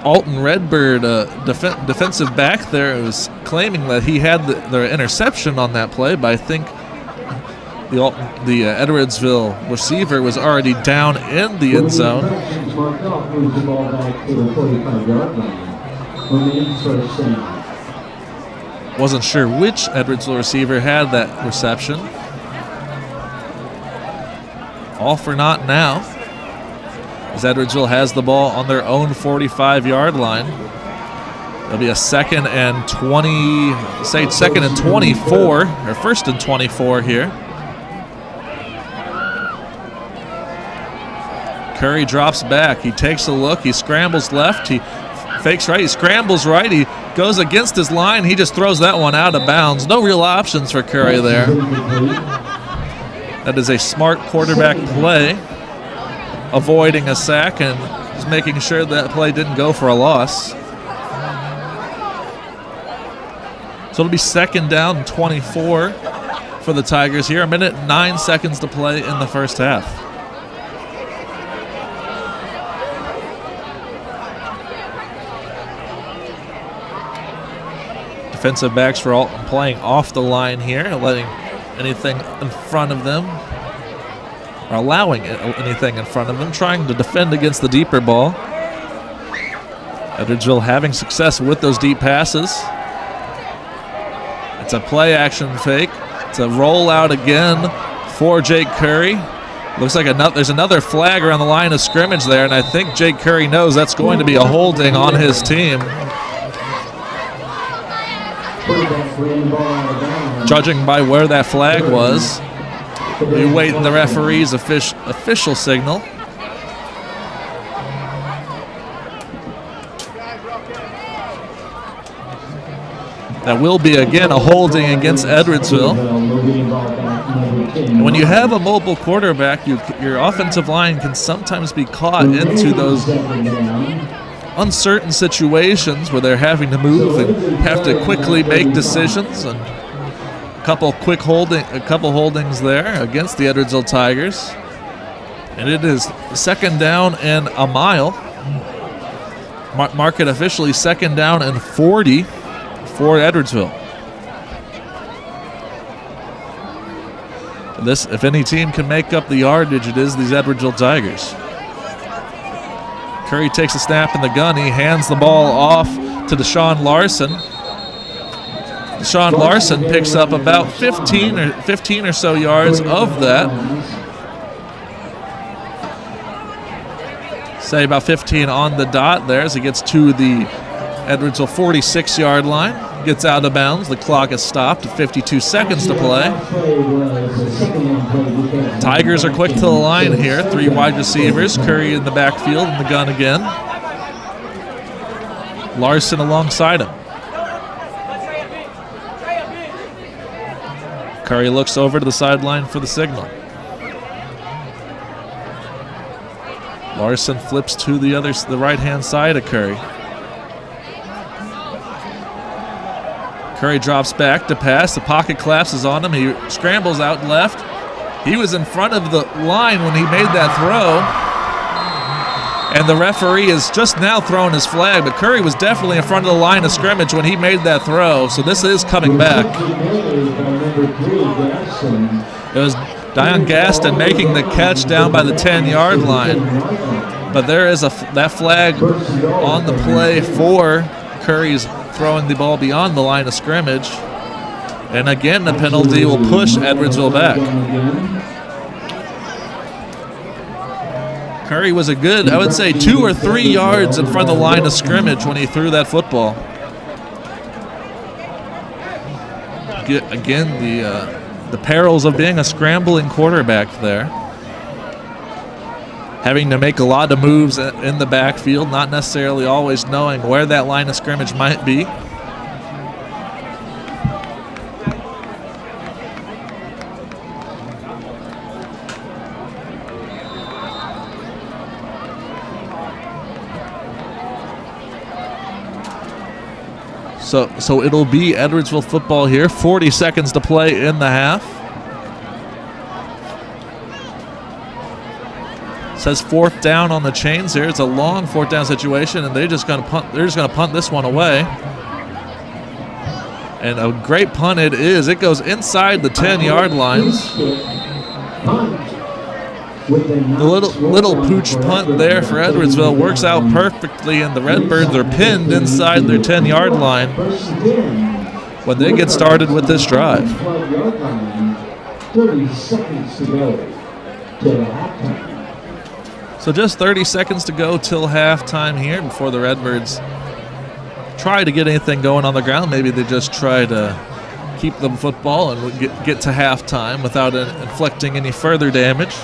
Speaker 1: Alton Redbird defensive back there who was claiming that he had the interception on that play, but I think the Edwardsville receiver was already down in the end zone. Wasn't sure which Edwardsville receiver had that reception. All for naught now, as Edwardsville has the ball on their own 45-yard line. It'll be a second and 24, or first and 24 here. Curry drops back. He takes a look. He scrambles left. He fakes right. He scrambles right. He goes against his line. He just throws that one out of bounds. No real options for Curry there. That is a smart quarterback play, avoiding a sack and just making sure that play didn't go for a loss. So it'll be second down and 24 for the Tigers here. 1 minute and 9 seconds to play in the first half. Defensive backs for Alton playing off the line here, letting anything in front of them, or allowing anything in front of them, trying to defend against the deeper ball. Edwardsville having success with those deep passes. It's a play action fake. It's a rollout again for Jake Curry. Looks like there's another flag around the line of scrimmage there, and I think Jake Curry knows that's going to be a holding on his team. Judging by where that flag was, we wait in the referee's official signal. That will be, again, a holding against Edwardsville. And when you have a mobile quarterback, your offensive line can sometimes be caught into those uncertain situations where they're having to move and have to quickly make decisions. And a couple holdings there against the Edwardsville Tigers. And it is second down and a mile. Mark it officially second down and 40 for Edwardsville. If any team can make up the yardage, it is these Edwardsville Tigers. Curry takes a snap in the gun. He hands the ball off to Deshaun Larson. Deshaun Larson picks up about 15 or so yards of that. Say about 15 on the dot there as he gets to the Edwardsville 46-yard line. Gets out of bounds. The clock is stopped at 52 seconds to play. Tigers are quick to the line here. 3 wide receivers. Curry in the backfield in the gun again. Larson alongside him. Curry looks over to the sideline for the signal. Larson flips to the right-hand side of Curry. Curry drops back to pass. The pocket collapses on him. He scrambles out left. He was in front of the line when he made that throw. And the referee is just now throwing his flag, but Curry was definitely in front of the line of scrimmage when he made that throw, so this is coming back. It was Dion Gaston making the catch down by the 10-yard line. But there is that flag on the play for Curry's throwing the ball beyond the line of scrimmage. And again, the penalty will push Edwardsville back. Curry was a good, I would say, 2 or 3 yards in front of the line of scrimmage when he threw that football. Again, the perils of being a scrambling quarterback there. Having to make a lot of moves in the backfield, not necessarily always knowing where that line of scrimmage might be. So it'll be Edwardsville football here. 40 seconds to play in the half. Says 4th down on the chains here. It's a long 4th down situation, and they're just going to punt this one away. And a great punt it is. It goes inside the 10-yard lines. The little pooch punt there for Edwardsville works out perfectly, and the Redbirds are pinned inside their 10-yard line when they get started with this drive.
Speaker 2: 30 seconds to go to halftime.
Speaker 1: So just 30 seconds to go till halftime here before the Redbirds try to get anything going on the ground. Maybe they just try to keep the football and get to halftime without inflicting any further damage.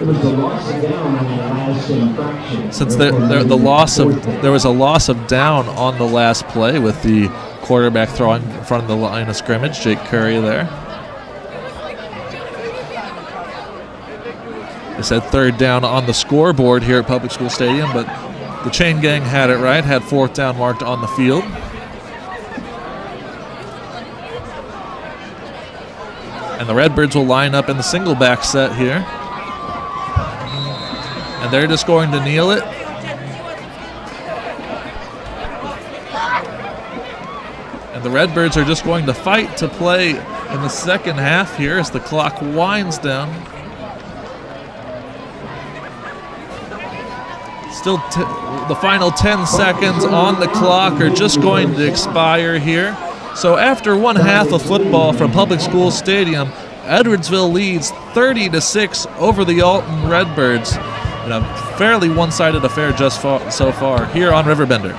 Speaker 2: It was a loss of down on the last infraction.
Speaker 1: Since there was a loss of down on the last play with the quarterback throwing in front of the line of scrimmage, Jake Curry there. They said 3rd down on the scoreboard here at Public School Stadium, but the chain gang had it right, had 4th down marked on the field. And the Redbirds will line up in the single back set here. And they're just going to kneel it. And the Redbirds are just going to fight to play in the second half here as the clock winds down. Still the final 10 seconds on the clock are just going to expire here. So after one half of football from Public School Stadium, Edwardsville leads 30-6 over the Alton Redbirds in a fairly one-sided affair so far here on RiverBender.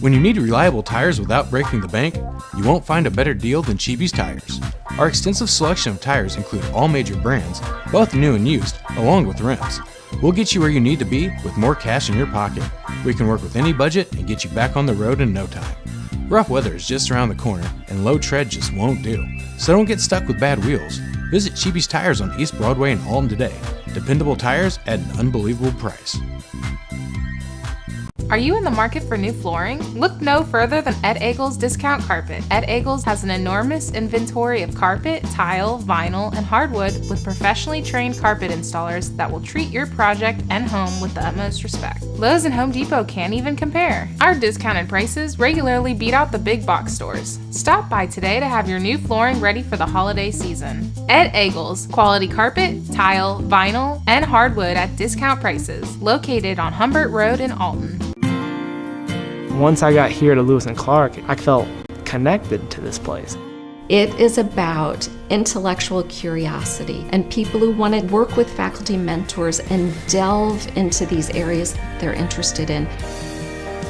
Speaker 3: When you need reliable tires without breaking the bank, you won't find a better deal than Cheapy's Tires. Our extensive selection of tires include all major brands, both new and used, along with rims. We'll get you where you need to be with more cash in your pocket. We can work with any budget and get you back on the road in no time. Rough weather is just around the corner, and low tread just won't do. So don't get stuck with bad wheels. Visit Cheapy's Tires on East Broadway in Alton today. Dependable tires at an unbelievable price.
Speaker 9: Are you in the market for new flooring? Look no further than Ed Eagles Discount Carpet. Ed Eagles has an enormous inventory of carpet, tile, vinyl, and hardwood with professionally trained carpet installers that will treat your project and home with the utmost respect. Lowe's and Home Depot can't even compare. Our discounted prices regularly beat out the big box stores. Stop by today to have your new flooring ready for the holiday season. Ed Eagles, quality carpet, tile, vinyl, and hardwood at discount prices, located on Humbert Road in Alton.
Speaker 10: Once I got here to Lewis and Clark, I felt connected to this place.
Speaker 11: It is about intellectual curiosity and people who want to work with faculty mentors and delve into these areas they're interested in.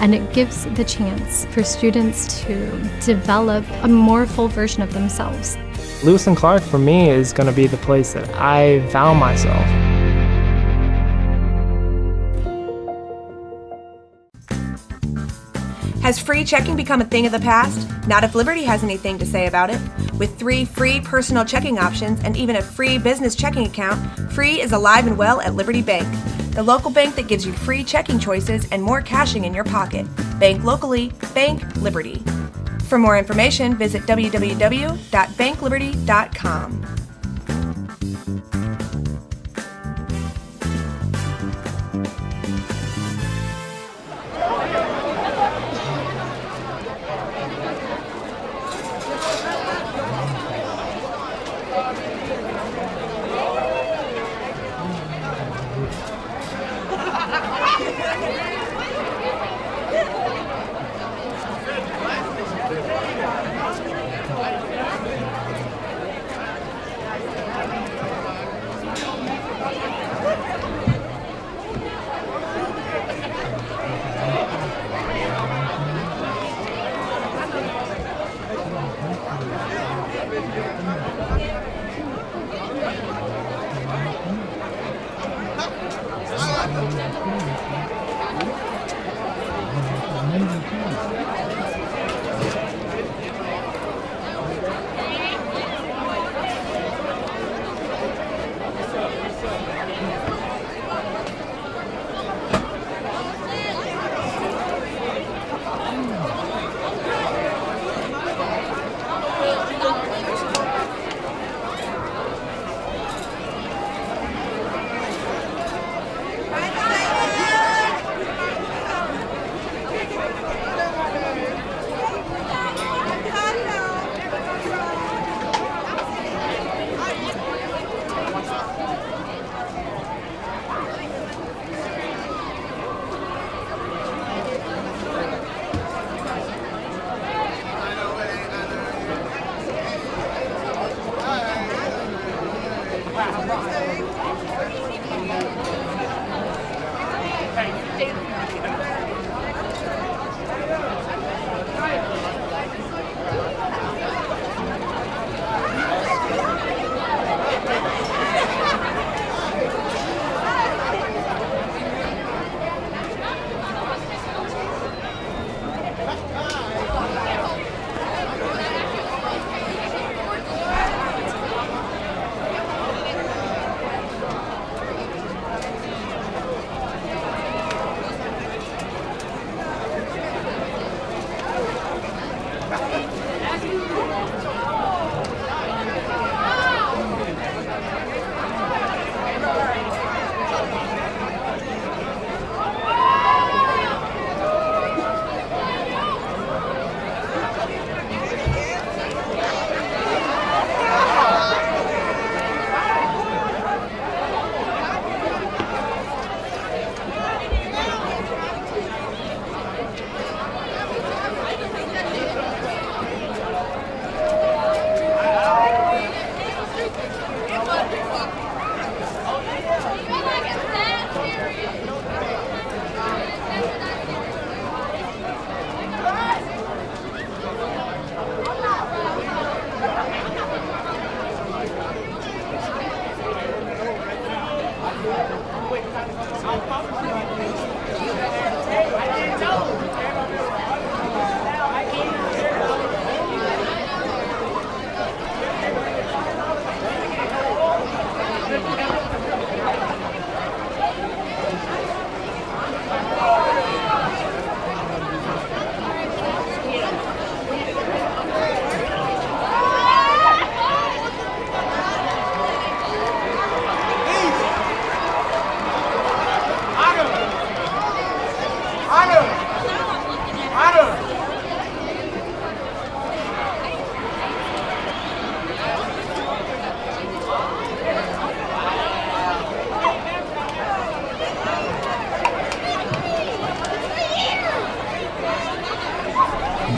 Speaker 12: And it gives the chance for students to develop a more full version of themselves.
Speaker 10: Lewis and Clark for me is going to be the place that I found myself.
Speaker 13: Has free checking become a thing of the past? Not if Liberty has anything to say about it. With 3 free personal checking options and even a free business checking account, free is alive and well at Liberty Bank, the local bank that gives you free checking choices and more cashing in your pocket. Bank locally, bank Liberty. For more information, visit www.bankliberty.com.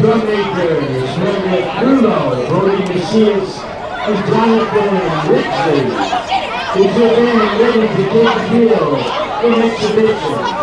Speaker 2: Drummakers, Meredith Bruno, Brody Macias, and Jonathan Ridgely. Is your band ready to take the field in exhibition?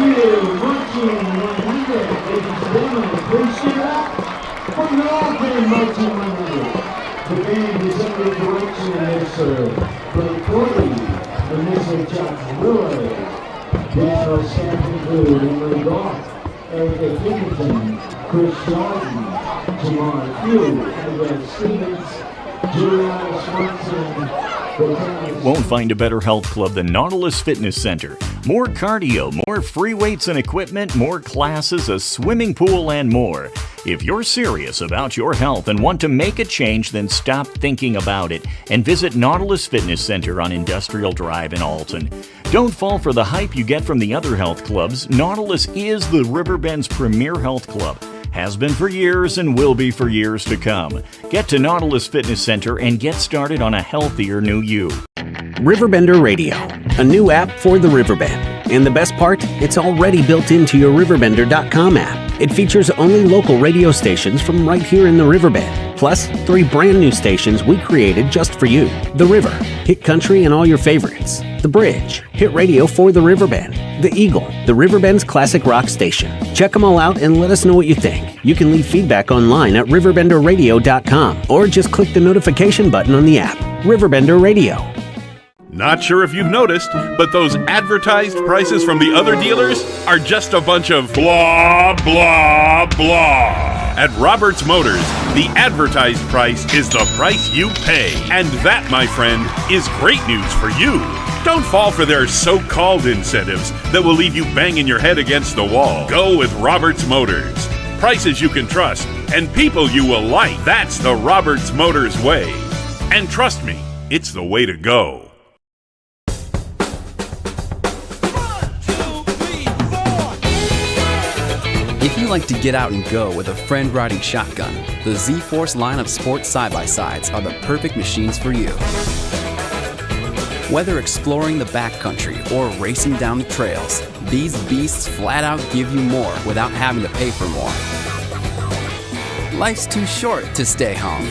Speaker 2: Marching 100, ladies and gentlemen, please stand up for the Alton Marching 100. The band is under the direction of Mr. Blake Cordy and Mr. John Roy. Additional staff include Emily Goff, Erica Pinkerton, Chris Jordan, Jamar Hugh, Edward Stevens, Juliana Swanson.
Speaker 14: Won't find a better health club than Nautilus Fitness Center. More cardio, more free weights and equipment, more classes, a swimming pool, and more. If you're serious about your health and want to make a change, then stop thinking about it and visit Nautilus Fitness Center on Industrial Drive in Alton. Don't fall for the hype you get from the other health clubs. Nautilus is the Riverbend's premier health club. Has been for years and will be for years to come. Get to Nautilus Fitness Center and get started on a healthier new you.
Speaker 15: RiverBender Radio, a new app for the Riverbend. And the best part, it's already built into your RiverBender.com app. It features only local radio stations from right here in the Riverbend, plus 3 brand new stations we created just for you. The River, Hit Country and all your favorites. The Bridge, hit radio for the Riverbend. The Eagle, the Riverbend's classic rock station. Check them all out and let us know what you think. You can leave feedback online at RiverBender.com or just click the notification button on the app. RiverBender Radio.
Speaker 16: Not sure if you've noticed, but those advertised prices from the other dealers are just a bunch of blah, blah, blah. At Roberts Motors, the advertised price is the price you pay. And that, my friend, is great news for you. Don't fall for their so-called incentives that will leave you banging your head against the wall. Go with Roberts Motors. Prices you can trust and people you will like. That's the Roberts Motors way. And trust me, it's the way to go.
Speaker 5: If you like to get out and go with a friend riding shotgun, the Z-Force line of sports side-by-sides are the perfect machines for you. Whether exploring the backcountry or racing down the trails, these beasts flat out give you more without having to pay for more. Life's too short to stay home.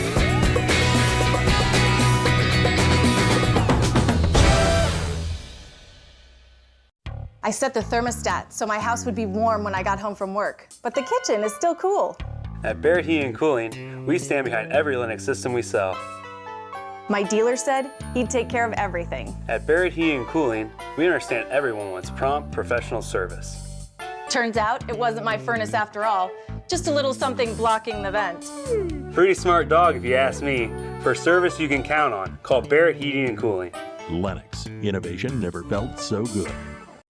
Speaker 6: I set the thermostat so my house would be warm when I got home from work, but the kitchen is still cool.
Speaker 7: At Barrett Heating and Cooling, we stand behind every Lennox system we sell.
Speaker 6: My dealer said he'd take care of everything.
Speaker 7: At Barrett Heating and Cooling, we understand everyone wants prompt, professional service.
Speaker 6: Turns out it wasn't my furnace after all, just a little something blocking the vent.
Speaker 7: Pretty smart dog if you ask me. For service you can count on, call Barrett Heating and Cooling.
Speaker 8: Lennox, innovation never felt so good.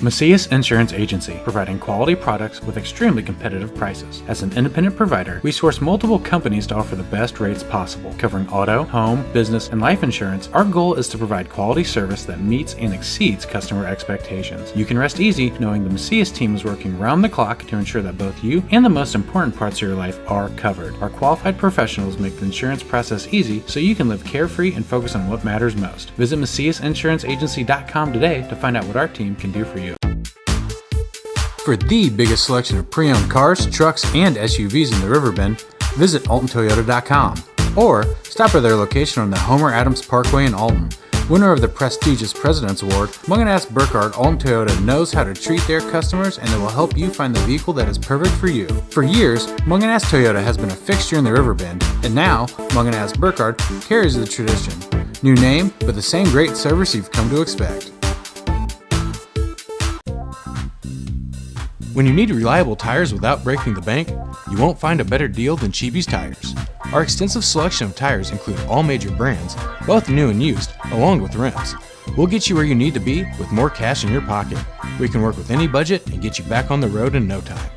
Speaker 4: Macias Insurance Agency, providing quality products with extremely competitive prices. As an independent provider, we source multiple companies to offer the best rates possible. Covering auto, home, business, and life insurance, our goal is to provide quality service that meets and exceeds customer expectations. You can rest easy knowing the Macias team is working round the clock to ensure that both you and the most important parts of your life are covered. Our qualified professionals make the insurance process easy so you can live carefree and focus on what matters most. Visit MaciasInsuranceAgency.com today to find out what our team can do for you.
Speaker 3: For the biggest selection of pre-owned cars, trucks, and SUVs in the Riverbend, visit AltonToyota.com or stop by their location on the Homer Adams Parkway in Alton. Winner of the prestigious President's Award, Mungan Burkhardt Alton Toyota knows how to treat their customers, and they will help you find the vehicle that is perfect for you. For years, Mungan Toyota has been a fixture in the Riverbend, and now Mungan Burkhardt carries the tradition. New name, but the same great service you've come to expect. When you need reliable tires without breaking the bank, you won't find a better deal than Cheapy's Tires. Our extensive selection of tires include all major brands, both new and used, along with rims. We'll get you where you need to be with more cash in your pocket. We can work with any budget and get you back on the road in no time.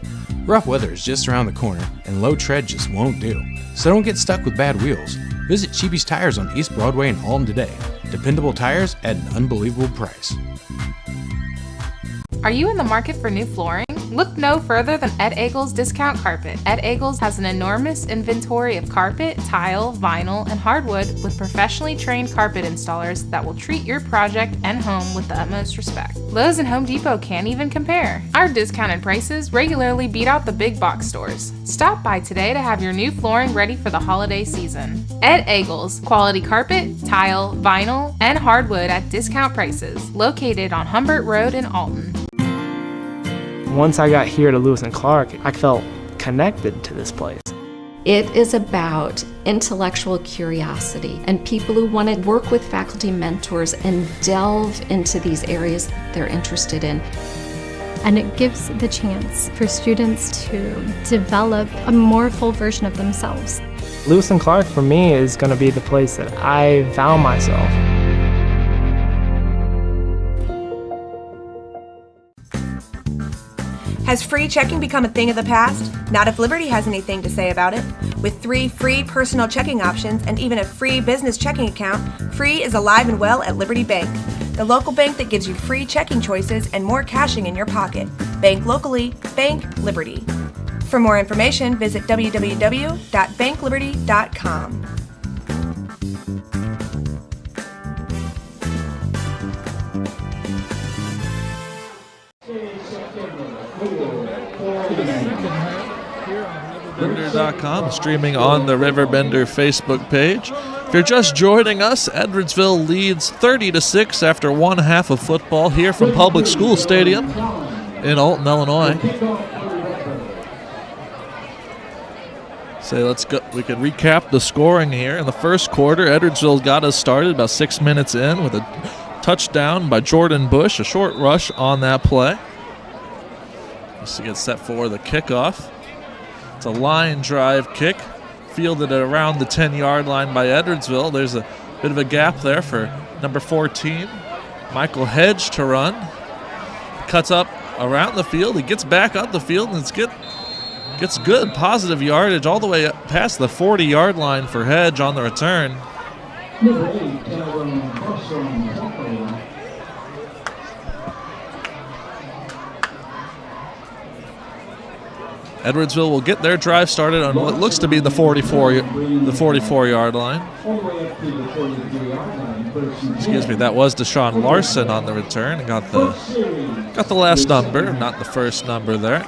Speaker 3: Rough weather is just around the corner, and low tread just won't do. So don't get stuck with bad wheels. Visit Cheapy's Tires on East Broadway in Alton today. Dependable tires at an unbelievable price.
Speaker 9: Are you in the market for new flooring? Look no further than Ed Eagles Discount Carpet. Ed Eagles has an enormous inventory of carpet, tile, vinyl, and hardwood with professionally trained carpet installers that will treat your project and home with the utmost respect. Lowe's and Home Depot can't even compare. Our discounted prices regularly beat out the big box stores. Stop by today to have your new flooring ready for the holiday season. Ed Eagles, quality carpet, tile, vinyl, and hardwood at discount prices, located on Humbert Road in Alton.
Speaker 10: Once I got here to Lewis and Clark, I felt connected to this place.
Speaker 11: It is about intellectual curiosity and people who want to work with faculty mentors and delve into these areas they're interested in.
Speaker 12: And it gives the chance for students to develop a more full version of themselves.
Speaker 10: Lewis and Clark for me is going to be the place that I found myself.
Speaker 13: Has free checking become a thing of the past? Not if Liberty has anything to say about it. With 3 free personal checking options and even a free business checking account, free is alive and well at Liberty Bank, the local bank that gives you free checking choices and more cashing in your pocket. Bank locally, bank Liberty. For more information, visit www.bankliberty.com.
Speaker 1: RiverBender.com, streaming on the RiverBender Facebook page. If you're just joining us, Edwardsville leads 30-6 after one half of football here from Public School Stadium in Alton, Illinois. So let's go. We can recap the scoring here. In the first quarter, Edwardsville got us started about 6 minutes in with a touchdown by Jordan Bush, a short rush on that play. Just to get set for the kickoff. It's a line drive kick, fielded around the 10-yard line by Edwardsville. There's a bit of a gap there for number 14, Michael Hedge, to run. Cuts up around the field. He gets back up the field and gets good positive yardage all the way up past the 40-yard line for Hedge on the return. Edwardsville will get their drive started on what looks to be the 44-yard line. Excuse me, that was Deshaun Larson on the return. Got the last number, not the first number there.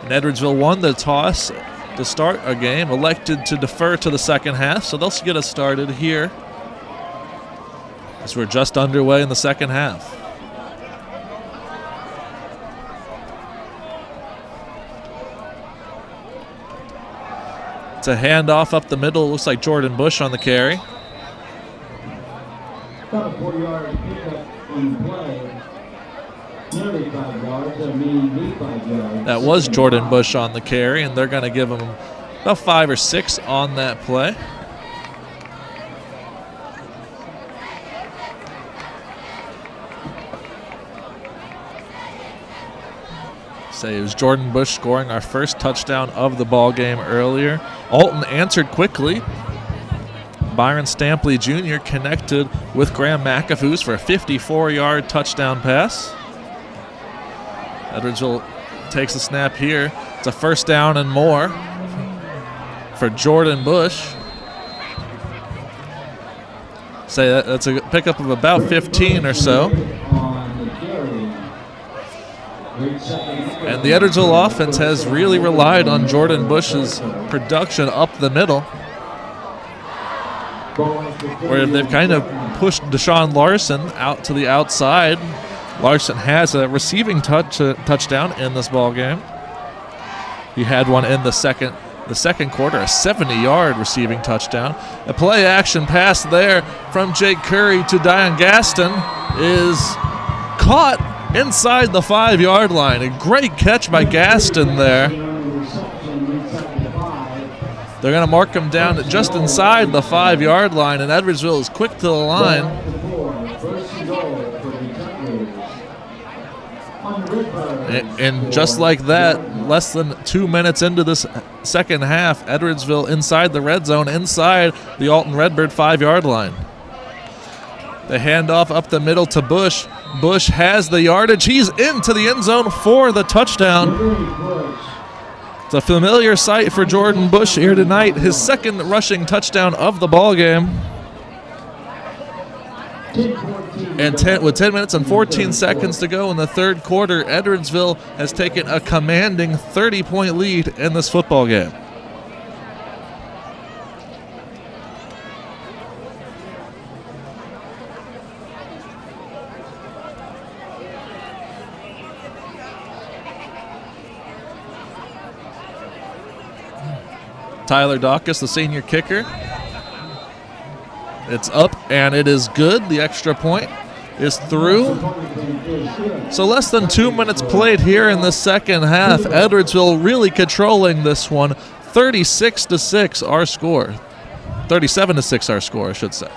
Speaker 1: And Edwardsville won the toss to start a game, elected to defer to the second half, so they'll get us started here as we're just underway in the second half. It's a handoff up the middle. Looks like Jordan Bush on the carry.
Speaker 2: About a 4-yard pickup in play. Nearly 5 yards. I mean, 5 yards.
Speaker 1: That was Jordan Bush on the carry, and they're going to give him about 5 or 6 on that play. Say it was Jordan Bush scoring our first touchdown of the ball game earlier. Alton answered quickly. Byron Stampley Jr. connected with Graham McAfoos for a 54-yard touchdown pass. Edwardsville takes the snap here. It's a first down and more for Jordan Bush. Say that's a pickup of about 15 or so. And the Edwardsville offense has really relied on Jordan Bush's production up the middle, where they've kind of pushed Deshaun Larson out to the outside. Larson has a receiving touchdown in this ball game. He had one in the second quarter, a 70-yard receiving touchdown. A play-action pass there from Jake Curry to Dion Gaston is caught inside the 5-yard line. A great catch by Gaston there. They're going to mark him down at just inside the 5-yard line, and Edwardsville is quick to the line. And just like that, less than 2 minutes into this second half, Edwardsville inside the red zone, inside the Alton Redbird 5-yard line. The handoff up the middle to Bush. Bush has the yardage. He's into the end zone for the touchdown. It's a familiar sight for Jordan Bush here tonight. His second rushing touchdown of the ball game. And with 10 minutes and 14 seconds to go in the third quarter, Edwardsville has taken a commanding 30-point lead in this football game. Tyler Dawkins, the senior kicker. It's up, and it is good. The extra point is through. So less than 2 minutes played here in the second half. Edwardsville really controlling this one. 36-6 our score. 37-6 our score, I should say.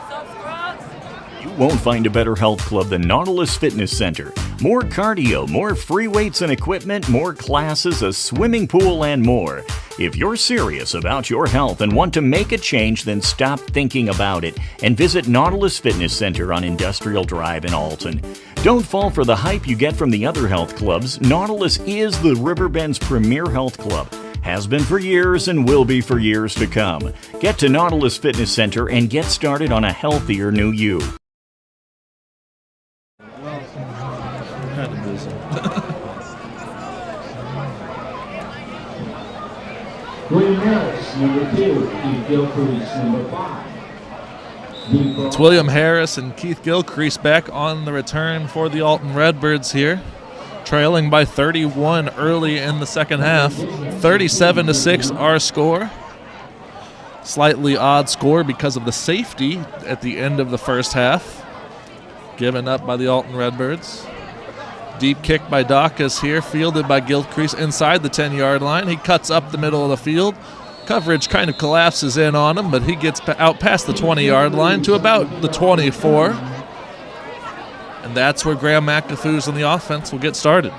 Speaker 14: You won't find a better health club than Nautilus Fitness Center. More cardio, more free weights and equipment, more classes, a swimming pool, and more. If you're serious about your health and want to make a change, then stop thinking about it and visit Nautilus Fitness Center on Industrial Drive in Alton. Don't fall for the hype you get from the other health clubs. Nautilus is the Riverbend's premier health club. Has been for years and will be for years to come. Get to Nautilus Fitness Center and get started on a healthier new you.
Speaker 2: William Harris, number 2, Keith Gilcrease, number 5.
Speaker 1: It's William Harris and Keith Gilcrease back on the return for the Alton Redbirds here, trailing by 31 early in the second half. 37-6 our score. Slightly odd score because of the safety at the end of the first half, given up by the Alton Redbirds. Deep kick by Dawkins here, fielded by Gilcrease inside the 10-yard line. He cuts up the middle of the field. Coverage kind of collapses in on him, but he gets out past the 20-yard line to about the 24. And that's where Graham McAfoo's on the offense will get started.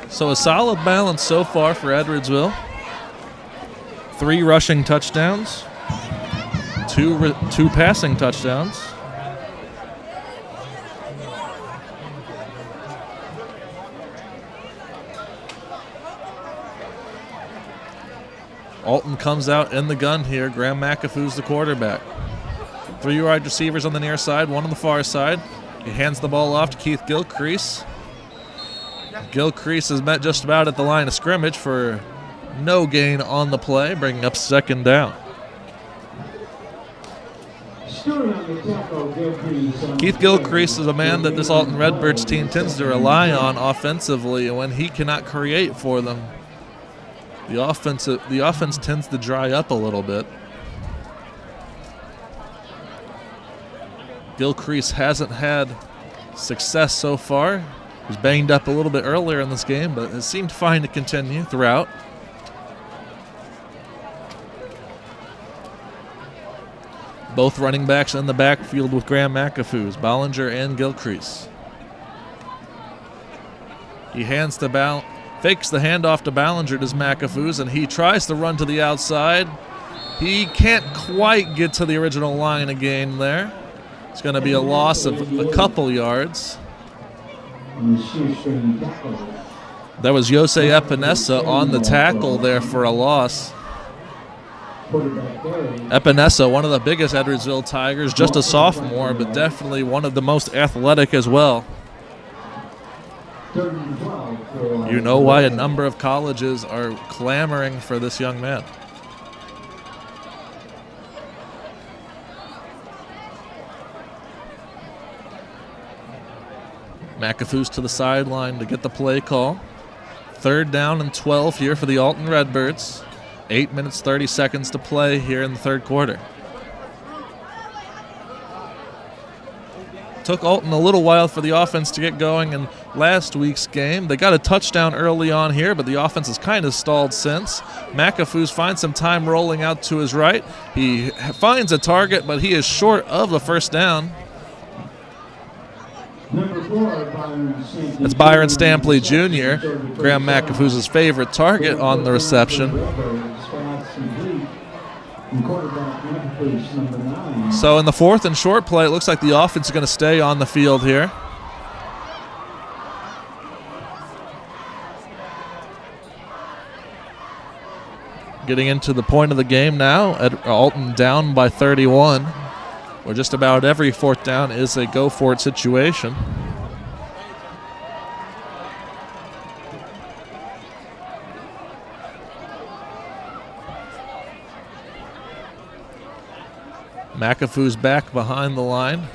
Speaker 1: So a solid balance so far for Edwardsville. 3 rushing touchdowns, 2 passing touchdowns. Alton comes out in the gun here. Graham McAfoo's the quarterback. 3 wide receivers on the near side, 1 on the far side. He hands the ball off to Keith Gilcrease. Gilcrease is met just about at the line of scrimmage for no gain on the play, bringing up second down. Keith Gilcrease is a man that this Alton Redbirds team tends to rely on offensively, and when he cannot create for them, the offense tends to dry up a little bit. Gilcrease hasn't had success so far. He was banged up a little bit earlier in this game, but it seemed fine to continue throughout. Both running backs in the backfield with Graham McAfoo's, Bollinger and Gilcrease. He fakes the handoff to Ballinger to McAfoo's, and he tries to run to the outside. He can't quite get to the original line of gain there. It's going to be a loss of a couple yards. That was Jose Epinesa on the tackle there for a loss. Epinesa, one of the biggest Edwardsville Tigers, just a sophomore, but definitely one of the most athletic as well. You know why a number of colleges are clamoring for this young man. McAfoo's to the sideline to get the play call. 3rd down and 12 here for the Alton Redbirds. 8 minutes, 30 seconds to play here in the third quarter. Took Alton a little while for the offense to get going in last week's game. They got a touchdown early on here, but the offense has kind of stalled since. McAfoo's finds some time rolling out to his right. He finds a target, but he is short of the first down. That's Byron Stampley Jr., Graham McAfoo's favorite target on the reception. So in the 4th and short play, it looks like the offense is going to stay on the field here. Getting into the point of the game now, Alton down by 31. Where just about every 4th down is a go-for-it situation. McAfoo's back behind the line.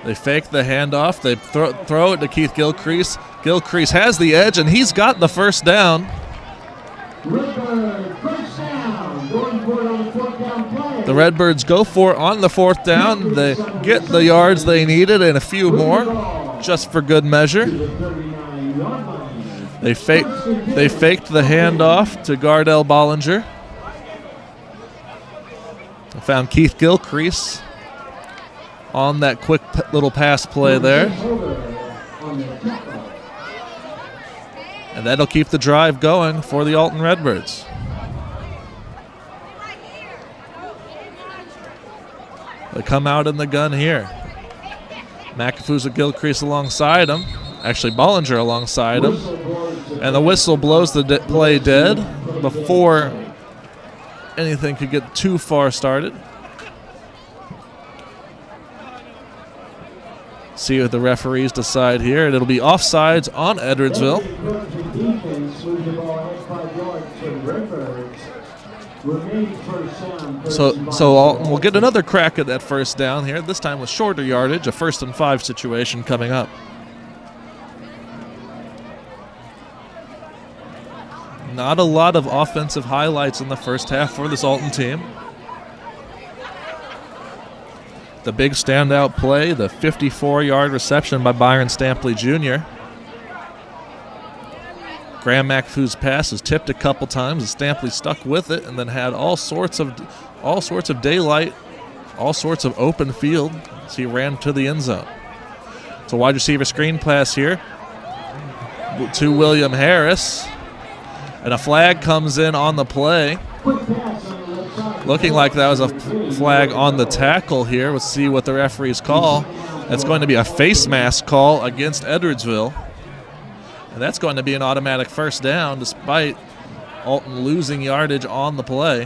Speaker 1: They fake the handoff. They throw it to Keith Gilcrease. Gilcrease has the edge, and he's got the first down.
Speaker 2: Redbird, first down. Going for it on the fourth down play.
Speaker 1: The Redbirds go for it on the fourth down. They get the yards they needed and a few more, just for good measure. They faked the handoff to Gardell Bollinger. They found Keith Gilcrease on that quick little pass play there. And that'll keep the drive going for the Alton Redbirds. They come out in the gun here. McAfoo's with Gilcrease alongside him. Actually, Bollinger alongside him. And the whistle blows the play dead before anything could get too far started. See what the referees decide here. And it'll be offsides on Edwardsville. So Alton will get another crack at that first down here, this time with shorter yardage, a 1st and 5 situation coming up. Not a lot of offensive highlights in the first half for this Alton team. The big standout play, the 54-yard reception by Byron Stampley Jr. Graham McAfoo's pass was tipped a couple times, and Stampley stuck with it, and then had all sorts of daylight, all sorts of open field as he ran to the end zone. It's a wide receiver screen pass here to William Harris, and a flag comes in on the play. Looking like that was a flag on the tackle here. We'll see what the referees call. That's going to be a face mask call against Edwardsville. And that's going to be an automatic first down despite Alton losing yardage on the play.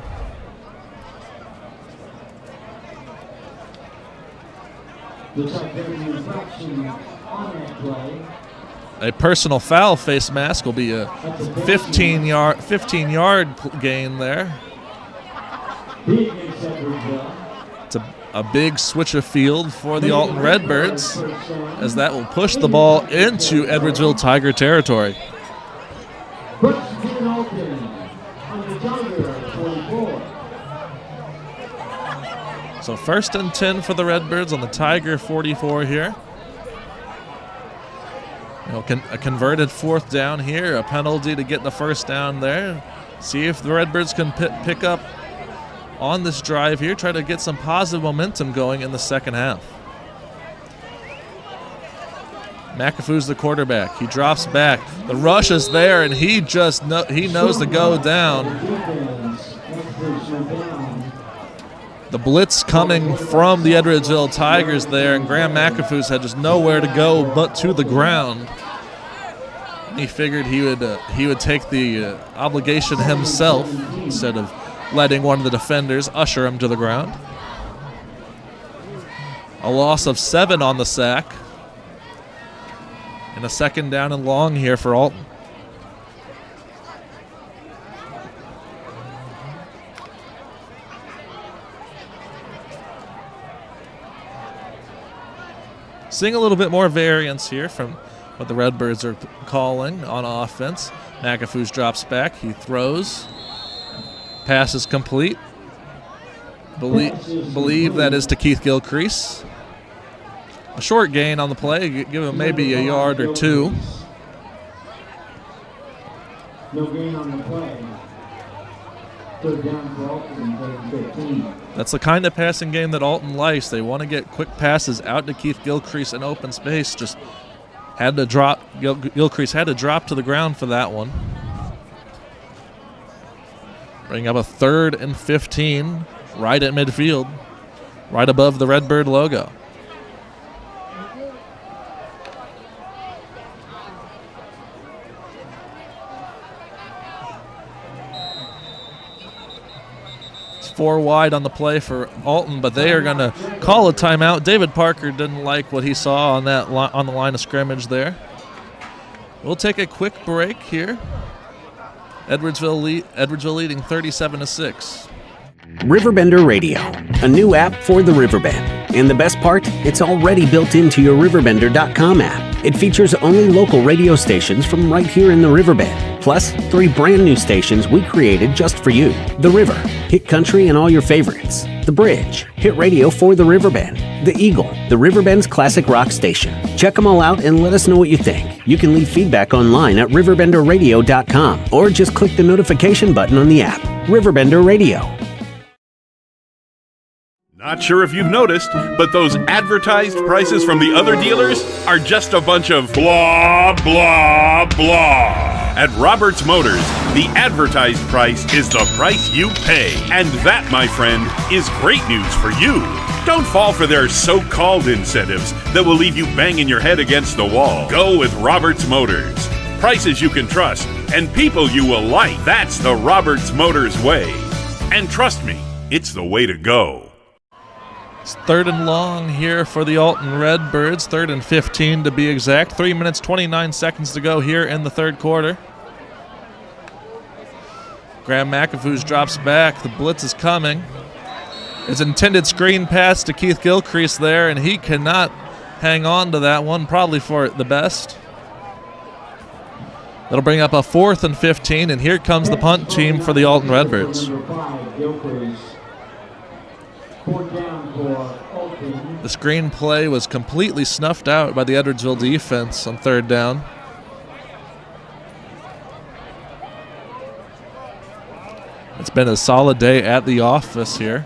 Speaker 2: Looks like there's an infraction on that play.
Speaker 1: A personal foul face mask will be a 15-yard gain there. It's a big switch of field for the Alton Redbirds, as that will push the ball into Edwardsville Tiger territory. So 1st and 10 for the Redbirds on the Tiger 44 here. A converted 4th down here, a penalty to get the first down there. See if the Redbirds can pick up on this drive here, try to get some positive momentum going in the second half. McAfoo's the quarterback. He drops back. The rush is there, and he knows to go down. The blitz coming from the Edwardsville Tigers there, and Graham McAfoo's had just nowhere to go but to the ground. He figured he would take the obligation himself instead of letting one of the defenders usher him to the ground. A loss of 7 on the sack. And a 2nd down and long here for Alton. Seeing a little bit more variance here from what the Redbirds are calling on offense. McAfoo's drops back. He throws. Pass is complete. Believe that is to Keith Gilcrease. A short gain on the play. Give him maybe a yard or 2.
Speaker 2: No gain on the play. 3rd down for Alton, 15.
Speaker 1: That's the kind of passing game that Alton likes. They want to get quick passes out to Keith Gilcrease in open space. Just had to drop. Gilcrease had to drop to the ground for that one. Bring up a 3rd and 15 right at midfield, right above the Redbird logo. It's 4 wide on the play for Alton, but they are going to call a timeout. David Parker didn't like what he saw on that on the line of scrimmage there. We'll take a quick break here. Edwardsville leading 37-6.
Speaker 15: RiverBender Radio, a new app for the Riverbend. And the best part, it's already built into your RiverBender.com app. It features only local radio stations from right here in the Riverbend, plus 3 brand new stations we created just for you. The River, hit country and all your favorites. The Bridge, hit radio for the Riverbend. The Eagle, the Riverbend's classic rock station. Check them all out and let us know what you think. You can leave feedback online at RiverBender.com or just click the notification button on the app. RiverBender Radio.
Speaker 16: Not sure if you've noticed, but those advertised prices from the other dealers are just a bunch of blah, blah, blah. At Roberts Motors, the advertised price is the price you pay. And that, my friend, is great news for you. Don't fall for their so-called incentives that will leave you banging your head against the wall. Go with Roberts Motors. Prices you can trust and people you will like. That's the Roberts Motors way. And trust me, it's the way to go.
Speaker 1: It's 3rd and long here for the Alton Redbirds, 3rd and 15 to be exact. 3 minutes, 29 seconds to go here in the third quarter. Graham McAfoos drops back. The blitz is coming. His intended screen pass to Keith Gilcrease there, and he cannot hang on to that one, probably for the best. That'll bring up a 4th and 15, and here comes the punt team for the Alton Redbirds. The screen play was completely snuffed out by the Edwardsville defense on 3rd down. It's been a solid day at the office here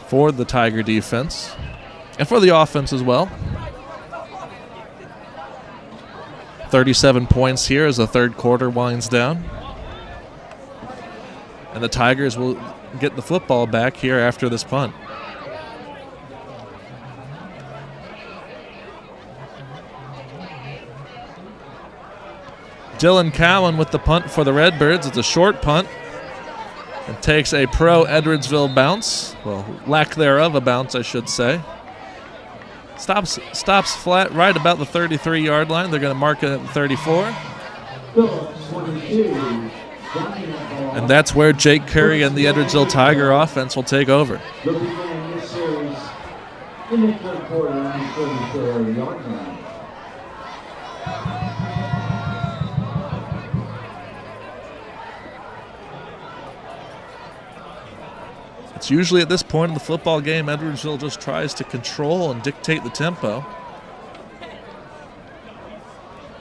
Speaker 1: for the Tiger defense and for the offense as well. 37 points here as the third quarter winds down. And the Tigers will get the football back here after this punt. Dylan Cowan with the punt for the Redbirds. It's a short punt. It takes a pro Edwardsville bounce. Well, lack thereof a bounce, I should say. Stops flat right about the 33-yard line. They're going to mark it at 34. And that's where Jake Curry and the Edwardsville Tiger offense will take over. It's usually at this point in the football game, Edwardsville just tries to control and dictate the tempo.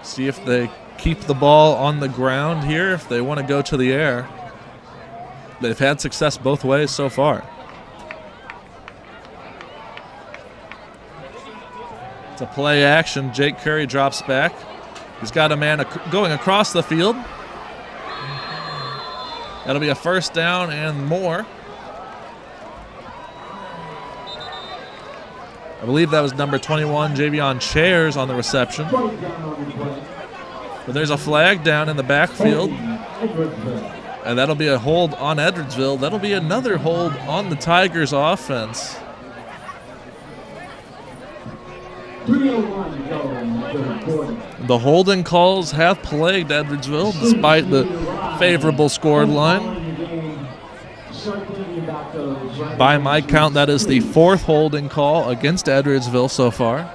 Speaker 1: See if they keep the ball on the ground here, if they want to go to the air. They've had success both ways so far. It's a play action. Jake Curry drops back. He's got a man going across the field. That'll be a first down and more. I believe that was number 21, Javion Chairs, on the reception. But there's a flag down in the backfield. And that'll be a hold on Edwardsville. That'll be another hold on the Tigers offense. The holding calls have plagued Edwardsville despite the favorable scored line. By my count, that is the 4th holding call against Edwardsville so far.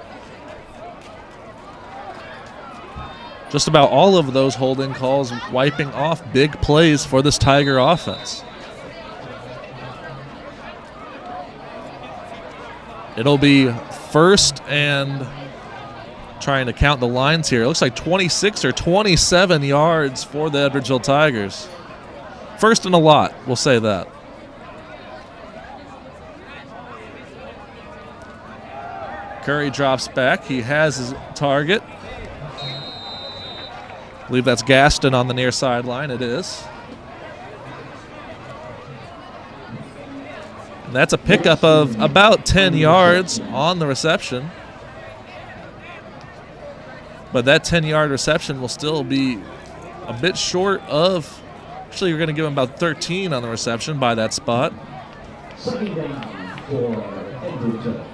Speaker 1: Just about all of those holding calls wiping off big plays for this Tiger offense. It'll be first and trying to count the lines here. It looks like 26 or 27 yards for the Edwardsville Tigers. First and a lot, we'll say that. Curry drops back. He has his target. I believe that's Gaston on the near sideline. It is. And that's a pickup of about 10 yards on the reception. But that 10-yard reception will still be a bit short of, actually, you're going to give him about 13 on the reception by that spot.
Speaker 2: Second down for Edwardsville.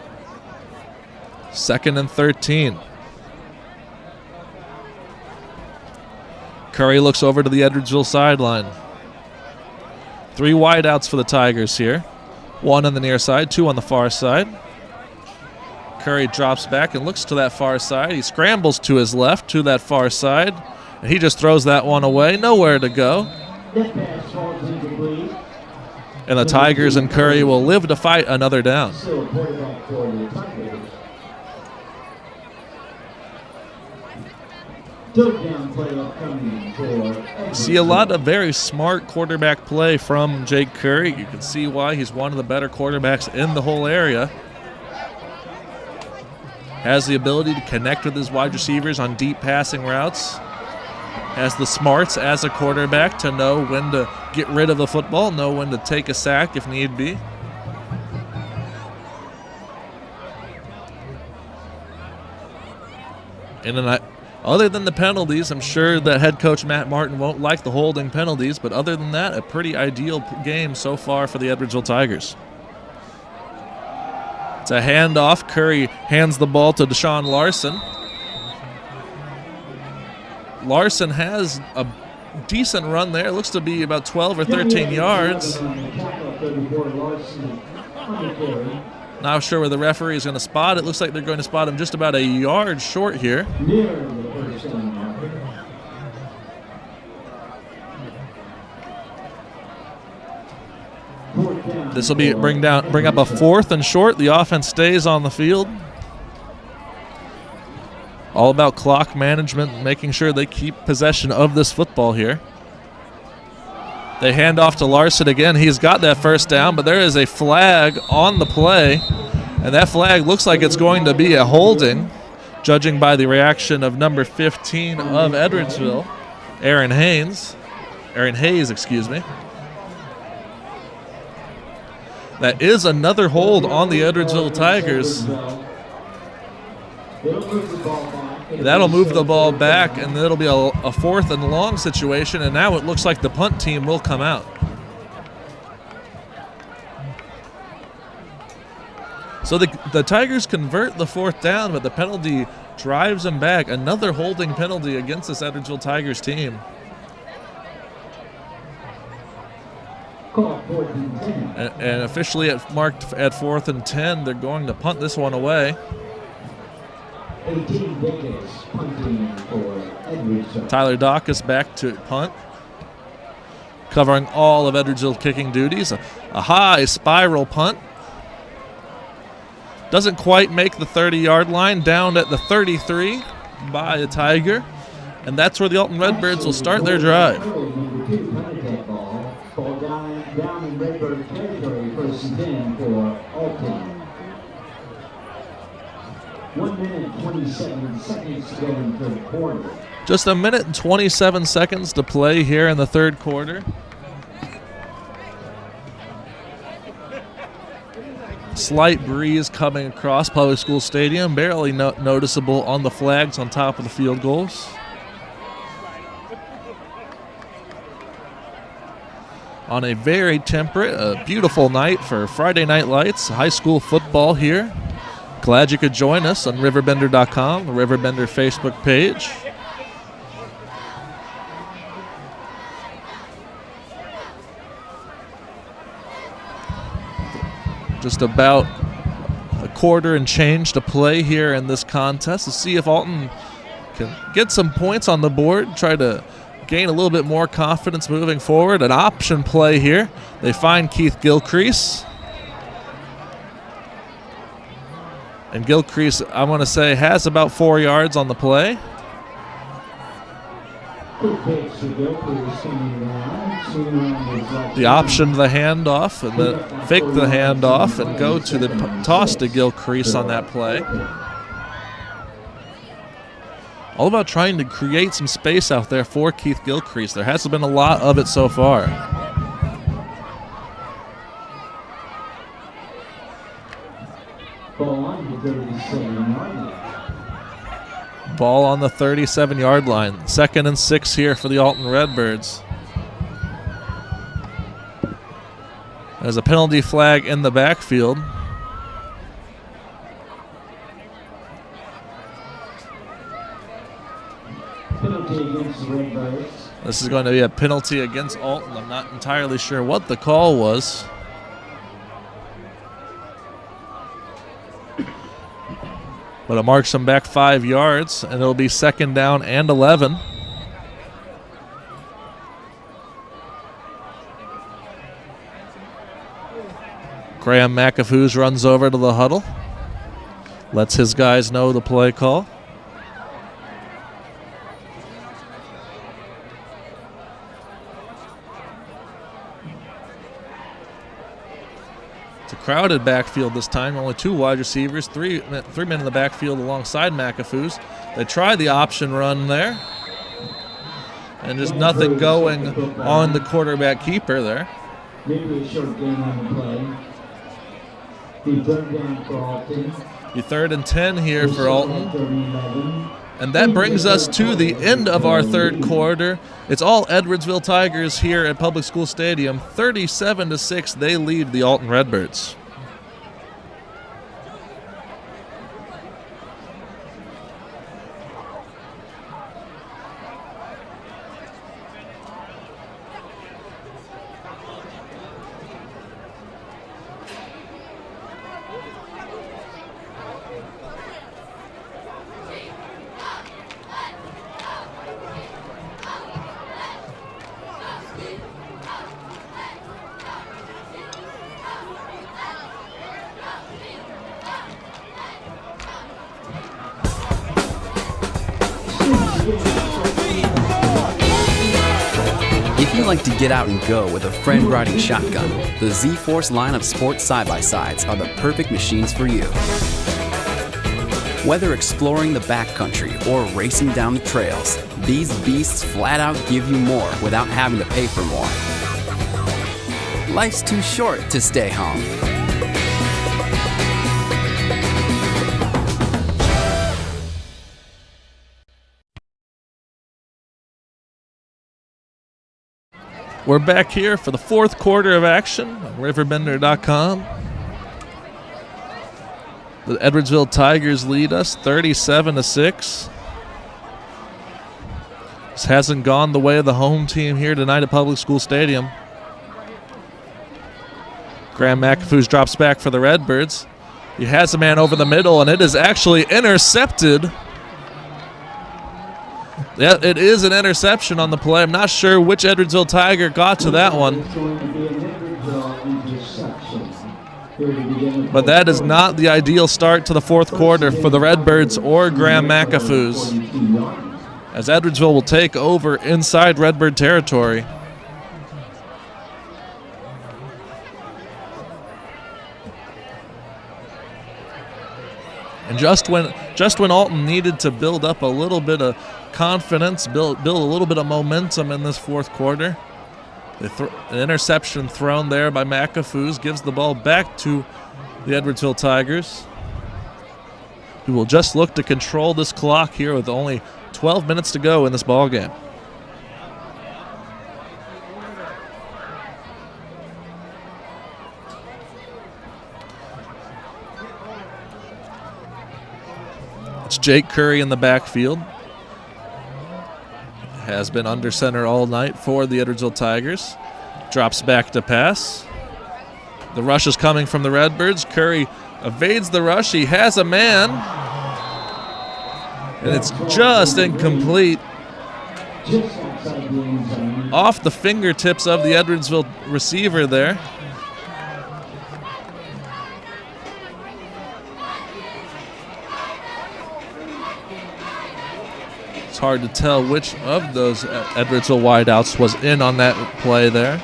Speaker 1: 2nd and 13. Curry looks over to the Edwardsville sideline. 3 wideouts for the Tigers here. 1 on the near side, 2 on the far side. Curry drops back and looks to that far side. He scrambles to his left to that far side. And he just throws that one away. Nowhere to go. And the Tigers and Curry will live to fight another down. See a lot of very smart quarterback play from Jake Curry. You can see why he's one of the better quarterbacks in the whole area. Has the ability to connect with his wide receivers on deep passing routes. Has the smarts as a quarterback to know when to get rid of the football, know when to take a sack if need be. And other than the penalties, I'm sure that head coach Matt Martin won't like the holding penalties, but other than that, a pretty ideal game so far for the Edwardsville Tigers. It's a handoff. Curry hands the ball to Deshaun Larson. Larson has a decent run there. It looks to be about 12 or 13 yards. Not sure where the referee is going to spot it. Looks like they're going to spot him just about a yard short here. This will bring up a 4th and short. The offense stays on the field. All about clock management, making sure they keep possession of this football here. They hand off to Larson again. He's got that first down, but there is a flag on the play, and that flag looks like it's going to be a holding, judging by the reaction of number 15 of Edwardsville, Aaron Hayes. That is another hold on the Edwardsville Tigers. That'll move the ball back, and it'll be a 4th and long situation, and now it looks like the punt team will come out. So the Tigers convert the 4th down, but the penalty drives them back. Another holding penalty against this Edwardsville Tigers team. And officially marked at 4th and 10, they're going to punt this one away.
Speaker 2: 18 Vegas punting for Edwardsville.
Speaker 1: Tyler Dacus back to punt, covering all of Edwardsville kicking duties. A high spiral punt. Doesn't quite make the 30-yard line, down at the 33 by a Tiger. And that's where the Alton Redbirds will start their drive.
Speaker 2: Ball down in Redbird territory, 1st and 10 for Alton. 1 minute 27 seconds to go in the third quarter.
Speaker 1: Just a minute and 27 seconds to play here in the third quarter. Slight breeze coming across Public School Stadium, barely noticeable on the flags on top of the field goals. On a very temperate, beautiful night for Friday Night Lights, high school football here. Glad you could join us on RiverBender.com, the RiverBender Facebook page. Just about a quarter and change to play here in this contest to see if Alton can get some points on the board, try to gain a little bit more confidence moving forward. An option play here. They find Keith Gilcrease. And Gilcrease, I want to say, has about 4 yards on the play. The option the handoff, and then fake the handoff and go to the toss to Gilcrease on that play. All about trying to create some space out there for Keith Gilcrease. There hasn't been a lot of it so far. Ball on the 37-yard line. 2nd and 6 here for the Alton Redbirds. There's a penalty flag in the backfield. This is going to be a penalty against Alton. I'm not entirely sure what the call was. But it marks him back 5 yards, and it'll be 2nd down and 11. Graham McAfoos runs over to the huddle. Lets his guys know the play call. It's a crowded backfield this time. Only 2 wide receivers, three men in the backfield alongside McAfoos. They try the option run there. And there's nothing going on the quarterback keeper there.
Speaker 2: Maybe a short gain on the play. The 3rd down for Alton.
Speaker 1: The 3rd and 10 here for Alton. And that brings us to the end of our 3rd quarter. It's all Edwardsville Tigers here at Public School Stadium. 37-6, they lead the Alton Redbirds.
Speaker 5: If you like to get out and go with a friend riding shotgun, the Z-Force line of sports side-by-sides are the perfect machines for you. Whether exploring the backcountry or racing down the trails, these beasts flat out give you more without having to pay for more. Life's too short to stay home.
Speaker 1: We're back here for the 4th quarter of action on RiverBender.com. The Edwardsville Tigers lead us 37-6. This hasn't gone the way of the home team here tonight at Public School Stadium. Graham McAfoos drops back for the Redbirds. He has a man over the middle, and it is actually intercepted. Yeah, it is an interception on the play. I'm not sure which Edwardsville Tiger got to that one. But that is not the ideal start to the 4th quarter for the Redbirds or Graham McAfoos, as Edwardsville will take over inside Redbird territory. And just when Alton needed to build up a little bit of confidence, build a little bit of momentum in this 4th quarter, an interception thrown there by McAfoos gives the ball back to the Edwardsville Tigers, who will just look to control this clock here with only 12 minutes to go in this ball game. It's Jake Curry in the backfield. Has been under center all night for the Edwardsville Tigers. Drops back to pass. The rush is coming from the Redbirds. Curry evades the rush. He has a man. And it's just incomplete. Off the fingertips of the Edwardsville receiver there. It's hard to tell which of those Edwardsville wideouts was in on that play there.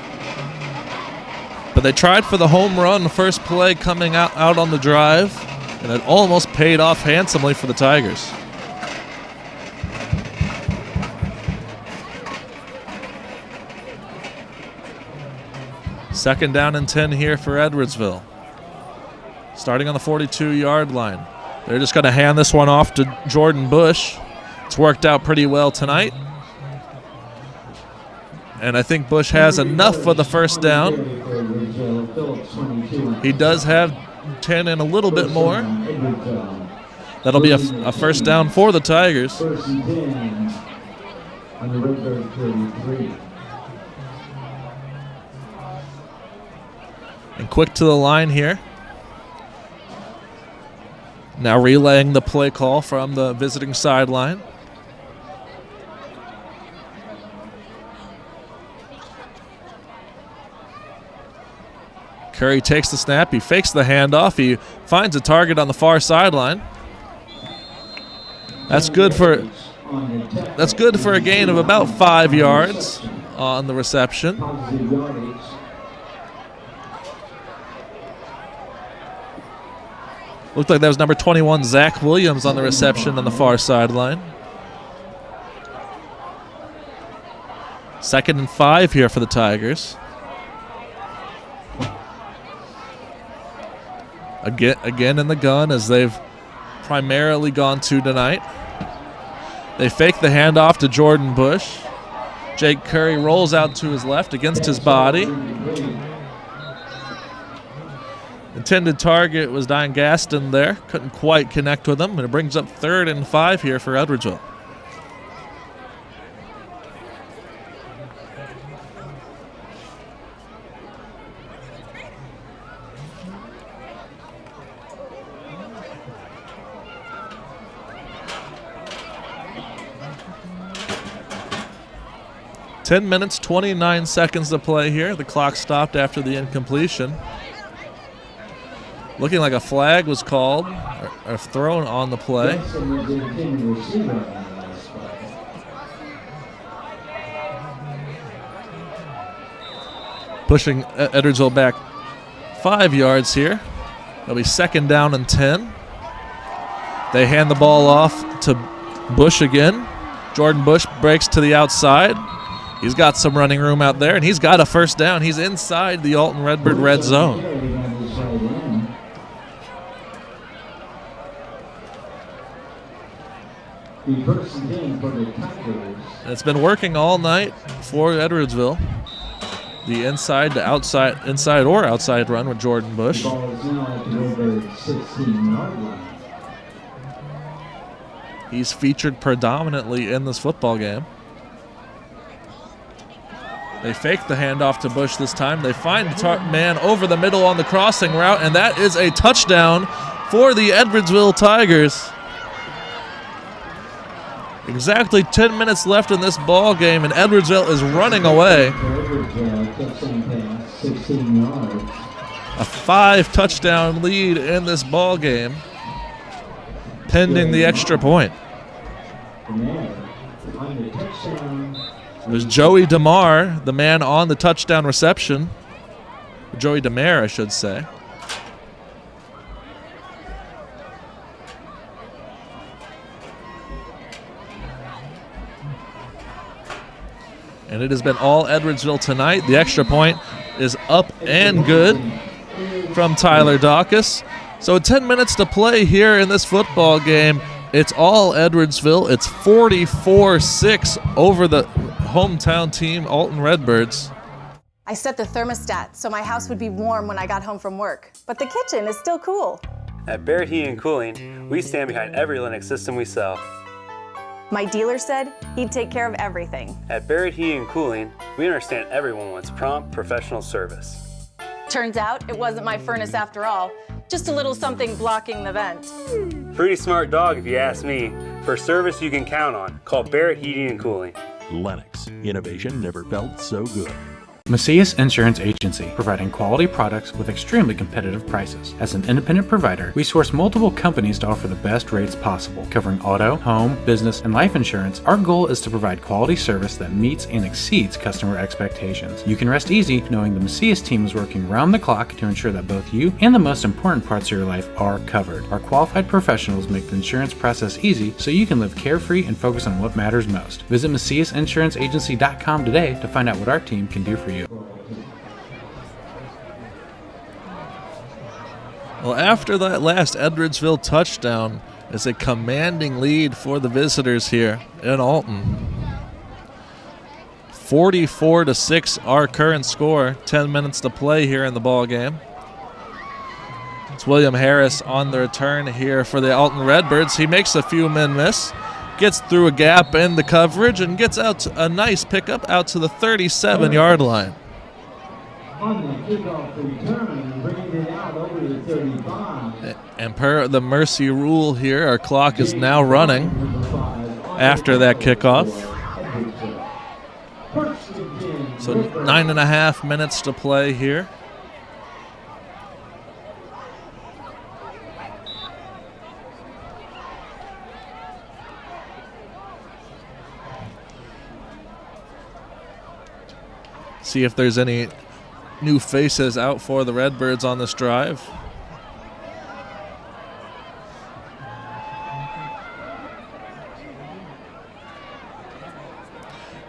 Speaker 1: But they tried for the home run, the first play coming out on the drive, and it almost paid off handsomely for the Tigers. Second down and 10 here for Edwardsville. Starting on the 42-yard line. They're just going to hand this one off to Jordan Bush. It's worked out pretty well tonight. And I think Bush has enough for the first down. He does have 10 and a little bit more. That'll be a first down for the Tigers. And quick to the line here. Now relaying the play call from the visiting sideline. Curry takes the snap. He fakes the handoff. He finds a target on the far sideline. That's good for a gain of about 5 yards on the reception. Looked like that was number 21, Zach Williams, on the reception on the far sideline. 2nd and 5 here for the Tigers. Again in the gun, as they've primarily gone to tonight. They fake the handoff to Jordan Bush. Jake Curry rolls out to his left against his body. Intended target was Diane Gaston there. Couldn't quite connect with him, and it brings up 3rd and 5 here for Edwardsville. Ten minutes, 29 seconds to play here. The clock stopped after the incompletion. Looking like a flag was called or thrown on the play. Pushing Edwardsville back 5 yards here. It'll be 2nd down and 10. They hand the ball off to Bush again. Jordan Bush breaks to the outside. He's got some running room out there, and he's got a 1st down. He's inside the Alton Redbird red zone. It's been working all night for Edwardsville. The inside to outside, inside or outside run with Jordan Bush. He's featured predominantly in this football game. They fake the handoff to Bush this time. They find the man over the middle on the crossing route, and that is a touchdown for the Edwardsville Tigers. Exactly 10 minutes left in this ball game, and Edwardsville is running away. A 5-touchdown lead in this ball game, pending the extra point. It was Joey DeMar, the man on the touchdown reception. Joey DeMare, I should say. And it has been all Edwardsville tonight. The extra point is up and good from Tyler Dawkins. So 10 minutes to play here in this football game. It's all Edwardsville. It's 44-6 over the hometown team, Alton Redbirds.
Speaker 6: I set the thermostat so my house would be warm when I got home from work, but the kitchen is still cool.
Speaker 7: At Barrett Heating and Cooling, we stand behind every Linux system we sell.
Speaker 6: My dealer said he'd take care of everything.
Speaker 7: At Barrett Heating and Cooling, we understand everyone wants prompt, professional service.
Speaker 6: Turns out it wasn't my furnace after all, just a little something blocking the vent.
Speaker 7: Pretty smart dog if you ask me. For service you can count on, call Barrett Heating and Cooling.
Speaker 8: Lennox. Innovation never felt so good.
Speaker 4: Macias Insurance Agency, providing quality products with extremely competitive prices. As an independent provider, we source multiple companies to offer the best rates possible. Covering auto, home, business, and life insurance, our goal is to provide quality service that meets and exceeds customer expectations. You can rest easy knowing the Macias team is working round the clock to ensure that both you and the most important parts of your life are covered. Our qualified professionals make the insurance process easy so you can live carefree and focus on what matters most. Visit MaciasInsuranceAgency.com today to find out what our team can do for you.
Speaker 1: Well, after that last Edwardsville touchdown, it's a commanding lead for the visitors here in Alton. 44-6 our current score. 10 minutes to play here in the ball game. It's William Harris on the return here for the Alton Redbirds. He makes a few men miss, gets through a gap in the coverage, and gets out a nice pickup out to the 37-yard line.
Speaker 2: On the kickoff return, bringing it out over the 35.
Speaker 1: And per the mercy rule here, our clock is now running after that kickoff. So 9.5 minutes to play here. See if there's any new faces out for the Redbirds on this drive.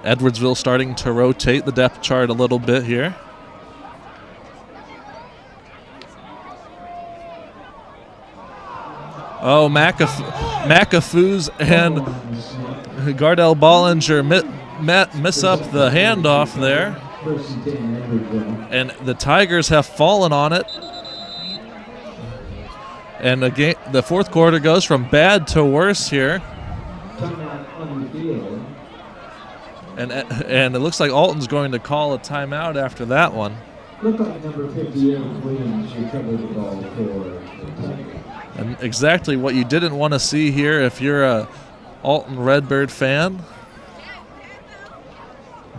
Speaker 1: Edwardsville starting to rotate the depth chart a little bit here. Oh, McAfee's and Gardell Bollinger miss up the handoff there. And the Tigers have fallen on it. And again, the fourth quarter goes from bad to worse here. And it looks like Alton's going to call a timeout after that one.
Speaker 2: Looked like number 58, Williams, recovered the ball for.
Speaker 1: And exactly what you didn't want to see here if you're a Alton Redbird fan.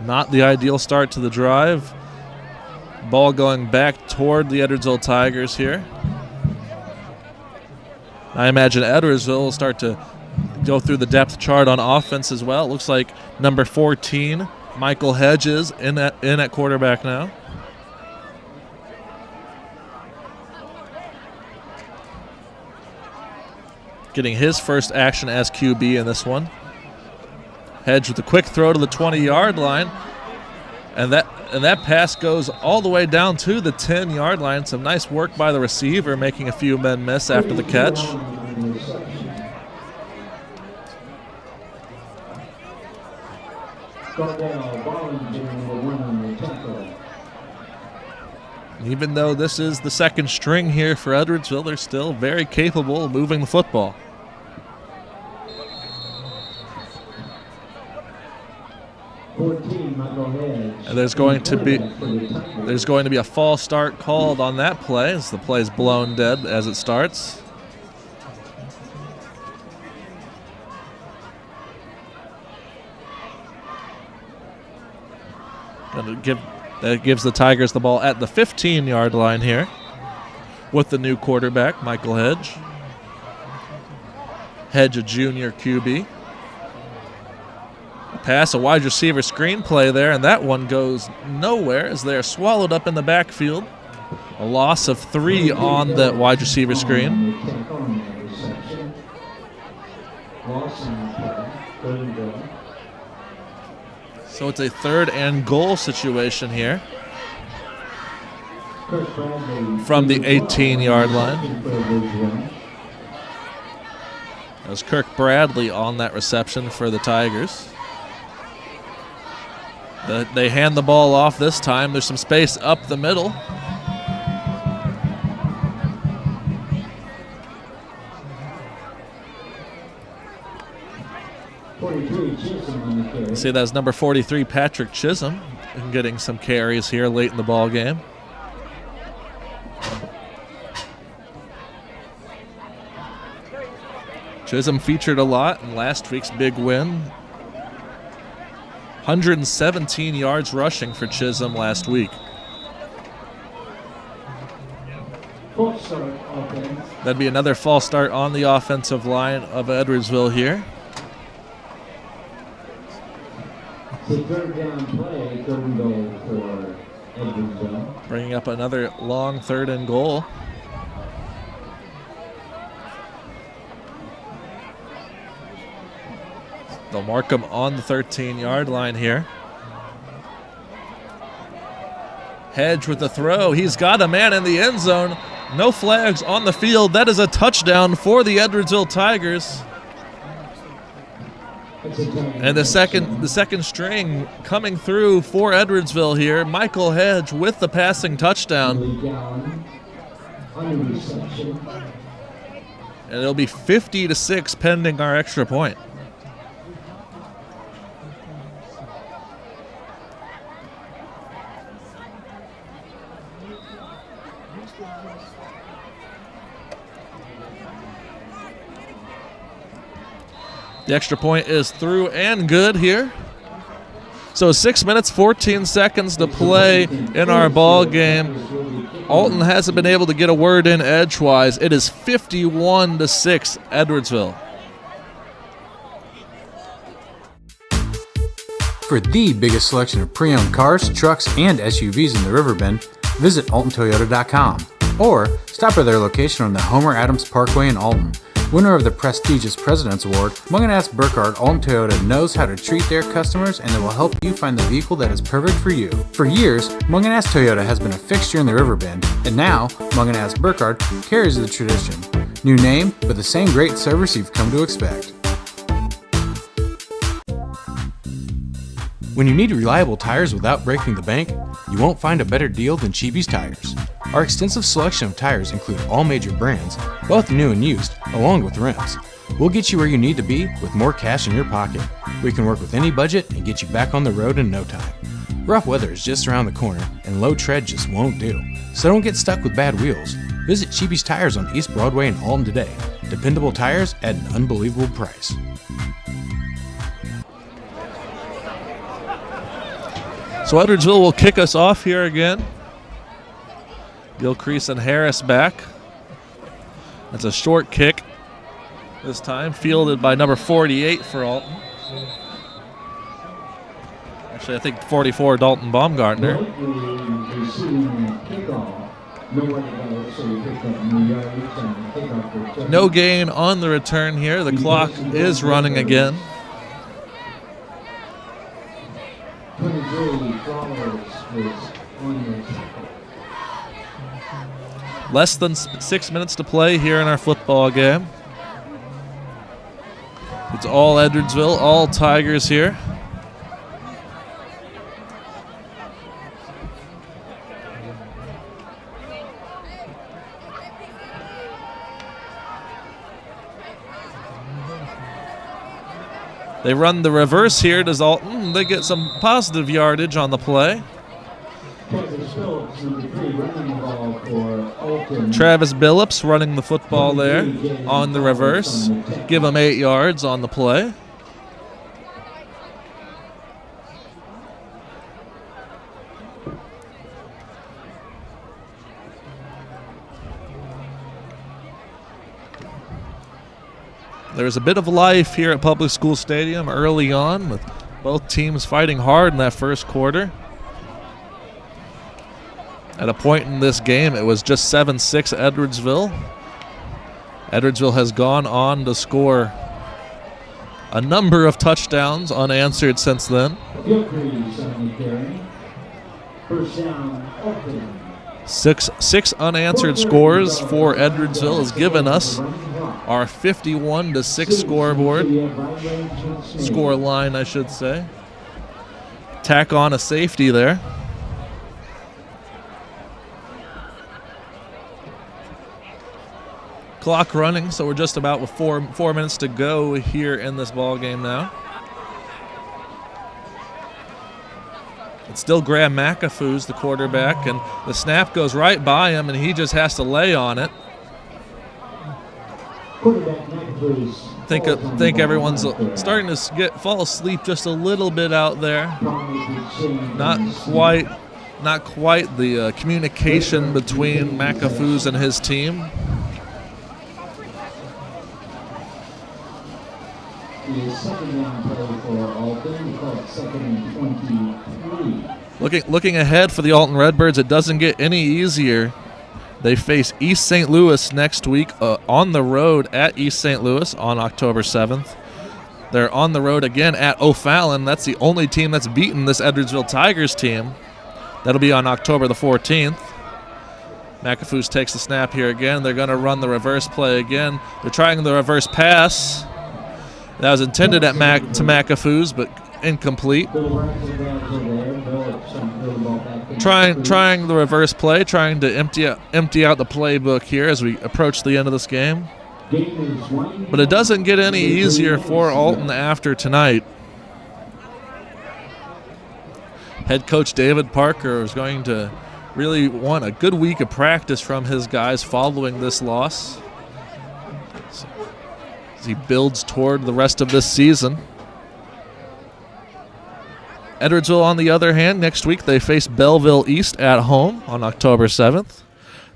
Speaker 1: Not the ideal start to the drive. Ball going back toward the Edwardsville Tigers here. I imagine Edwardsville will start to go through the depth chart on offense as well. It looks like number 14, Michael Hedges, in at quarterback now. Getting his first action as QB in this one. Hedge with a quick throw to the 20-yard line. And that pass goes all the way down to the 10-yard line. Some nice work by the receiver, making a few men miss after the catch. Even though this is the second string here for Edwardsville, they're still very capable of moving the football. And there's going to be a false start called on that play as the play is blown dead as it starts. That gives the Tigers the ball at the 15-yard line here with the new quarterback, Michael Hedge. Hedge, a junior QB. Pass, a wide receiver screen play there, and that one goes nowhere as they're swallowed up in the backfield. A loss of 3 on the wide receiver screen. So it's a 3rd and goal situation here from the 18-yard line. That was Kirk Bradley on that reception for the Tigers. They hand the ball off this time. There's some space up the middle. You see that's number 43, Patrick Chisholm, getting some carries here late in the ball game. Chisholm featured a lot in last week's big win. 117 yards rushing for Chisholm last week. That'd be another false start on the offensive line of Edwardsville here.
Speaker 2: It's a 3rd down play, 3rd and goal for Edwardsville.
Speaker 1: Bringing up another long 3rd and goal. They'll mark him on the 13-yard line here. Hedge with the throw. He's got a man in the end zone. No flags on the field. That is a touchdown for the Edwardsville Tigers. And the second string coming through for Edwardsville here. Michael Hedge with the passing touchdown. And it'll be 50-6 pending our extra point. The extra point is through and good here. So 6 minutes, 14 seconds to play in our ball game. Alton hasn't been able to get a word in edgewise. It is 51-6 Edwardsville.
Speaker 4: For the biggest selection of pre-owned cars, trucks, and SUVs in the Riverbend, visit AltonToyota.com or stop by their location on the Homer Adams Parkway in Alton. Winner of the prestigious President's Award, Mungan Burkhardt Alton Toyota knows how to treat their customers, and they will help you find the vehicle that is perfect for you. For years, Mungan Toyota has been a fixture in the Riverbend, and now Mungan Burkhardt carries the tradition. New name, but the same great service you've come to expect. When you need reliable tires without breaking the bank, you won't find a better deal than Cheapy's Tires. Our extensive selection of tires include all major brands, both new and used, along with rims. We'll get you where you need to be with more cash in your pocket. We can work with any budget and get you back on the road in no time. Rough weather is just around the corner, and low tread just won't do. So don't get stuck with bad wheels. Visit Cheapy's Tires on East Broadway in Alton today. Dependable tires at an unbelievable price.
Speaker 1: So Edwardsville will kick us off here again. Gilcrease and Harris back. That's a short kick this time, fielded by number 48 for Alton. Actually, I think 44, Dalton Baumgartner. No gain on the return here. The clock is running again. Less than 6 minutes to play here in our football game. It's all Edwardsville, all Tigers here. They run the reverse here to Alton. They get some positive yardage on the play. Travis Billups running the football there on the reverse. Give him 8 yards on the play. There's a bit of life here at Public School Stadium early on, with both teams fighting hard in that first quarter. At a point in this game, it was just 7-6 Edwardsville. Edwardsville has gone on to score a number of touchdowns unanswered since then. Six unanswered scores for Edwardsville has given us our 51-6 score line, I should say. Tack on a safety there. Clock running, so we're just about with four minutes to go here in this ball game now. It's still Graham McAfoo's the quarterback, and the snap goes right by him, and he just has to lay on it. Think everyone's starting to fall asleep just a little bit out there. Not quite the communication between McAfoo's and his team. Looking ahead for the Alton Redbirds, it doesn't get any easier. They face East St. Louis next week on the road at East St. Louis on October 7th. They're on the road again at O'Fallon. That's the only team that's beaten this Edwardsville Tigers team. That'll be on October the 14th. McAfoo's takes the snap here again. They're going to run the reverse play again. They're trying the reverse pass. That was intended at to McAfoo's, but incomplete. Trying the reverse play, trying to empty out the playbook here as we approach the end of this game. But it doesn't get any easier for Alton after tonight. Head coach David Parker is going to really want a good week of practice from his guys following this loss as he builds toward the rest of this season. Edwardsville, on the other hand, next week they face Belleville East at home on October 7th.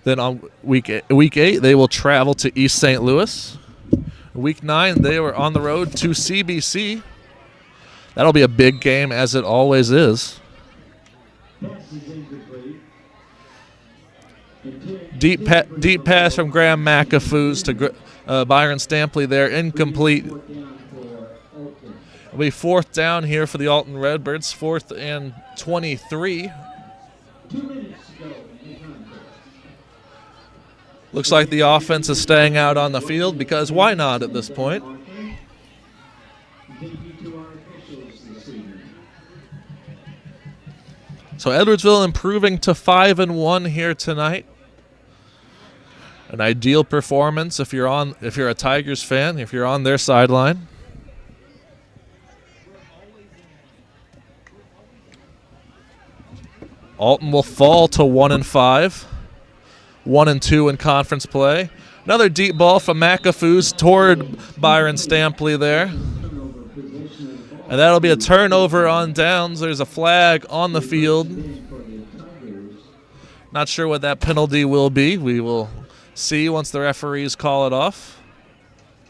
Speaker 1: Then on week 8, they will travel to East St. Louis. Week 9, they were on the road to CBC. That'll be a big game, as it always is. Deep pass from Graham McAfoos to Byron Stampley there, incomplete. It'll be 4th down here for the Alton Redbirds, 4th and 23. Looks like the offense is staying out on the field because why not at this point? So Edwardsville improving to 5-1 here tonight. An ideal performance if you're a Tigers fan, if you're on their sideline. Alton will fall to 1-5. 1-2 in conference play. Another deep ball from McAfoos toward Byron Stampley there. And that'll be a turnover on downs. There's a flag on the field. Not sure what that penalty will be. We will see once the referees call it off.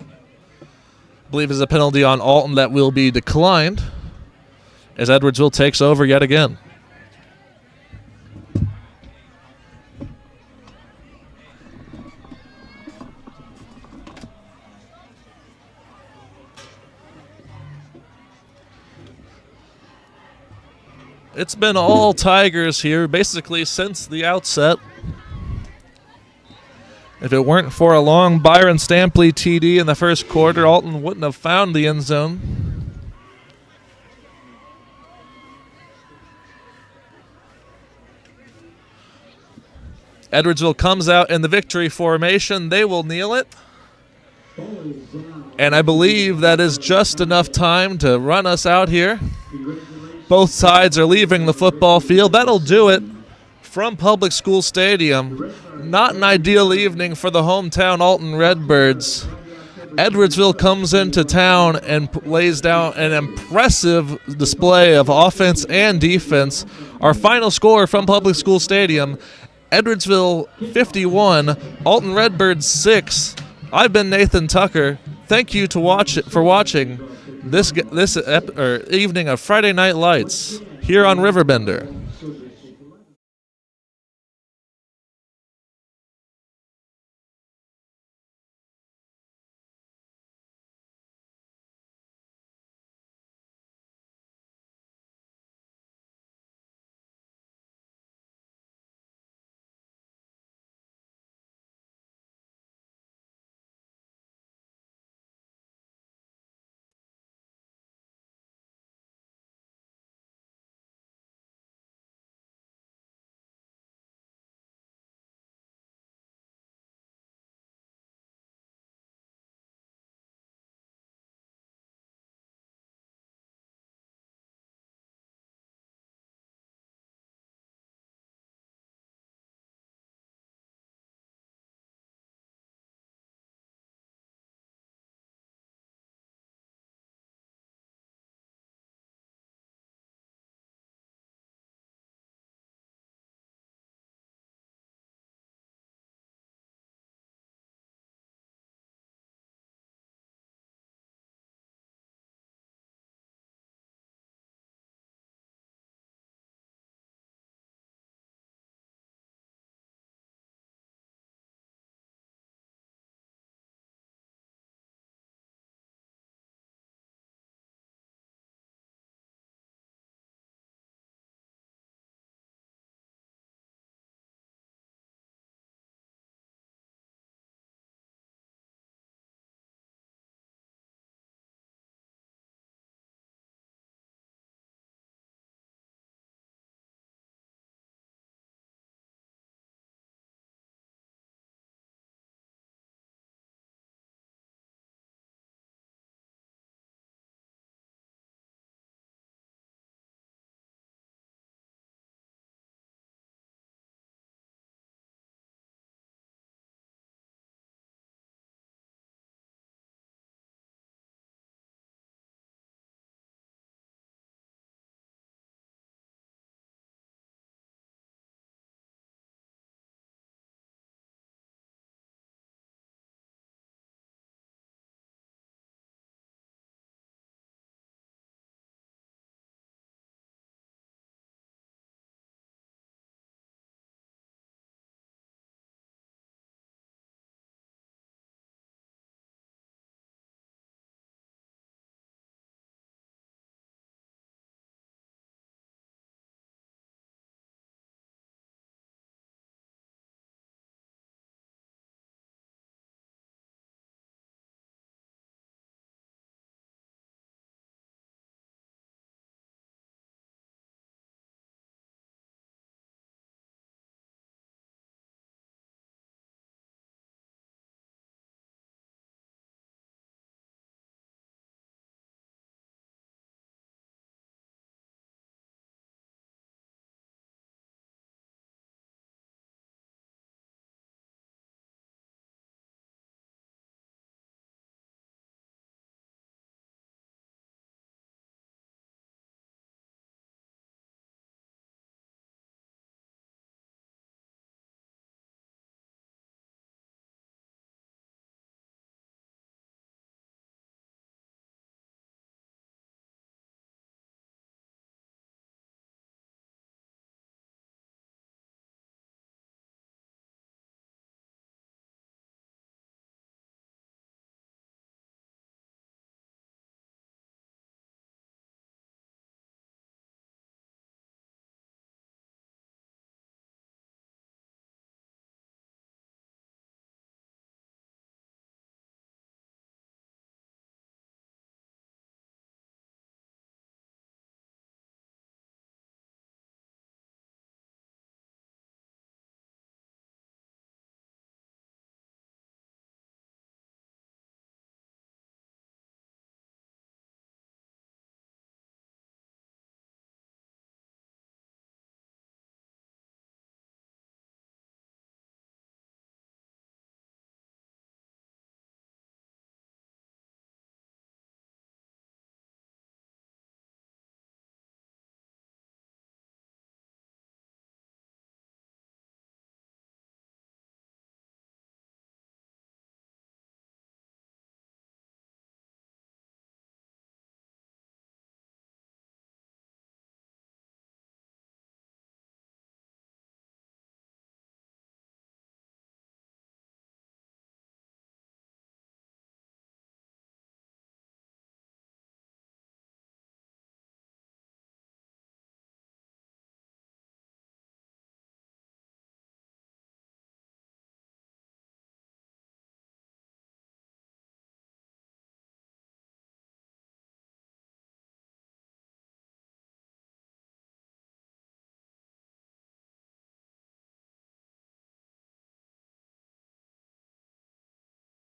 Speaker 1: I believe there's a penalty on Alton that will be declined as Edwardsville takes over yet again. It's been all Tigers here basically since the outset. If it weren't for a long Byron Stampley TD in the first quarter, Alton wouldn't have found the end zone. Edwardsville comes out in the victory formation. They will kneel it. And I believe that is just enough time to run us out here. Both sides are leaving the football field. That'll do it from Public School Stadium. Not an ideal evening for the hometown Alton Redbirds. Edwardsville comes into town and lays down an impressive display of offense and defense. Our final score from Public School Stadium, Edwardsville 51, Alton Redbirds 6. I've been Nathan Tucker. Thank you for watching this evening of Friday Night Lights here on RiverBender.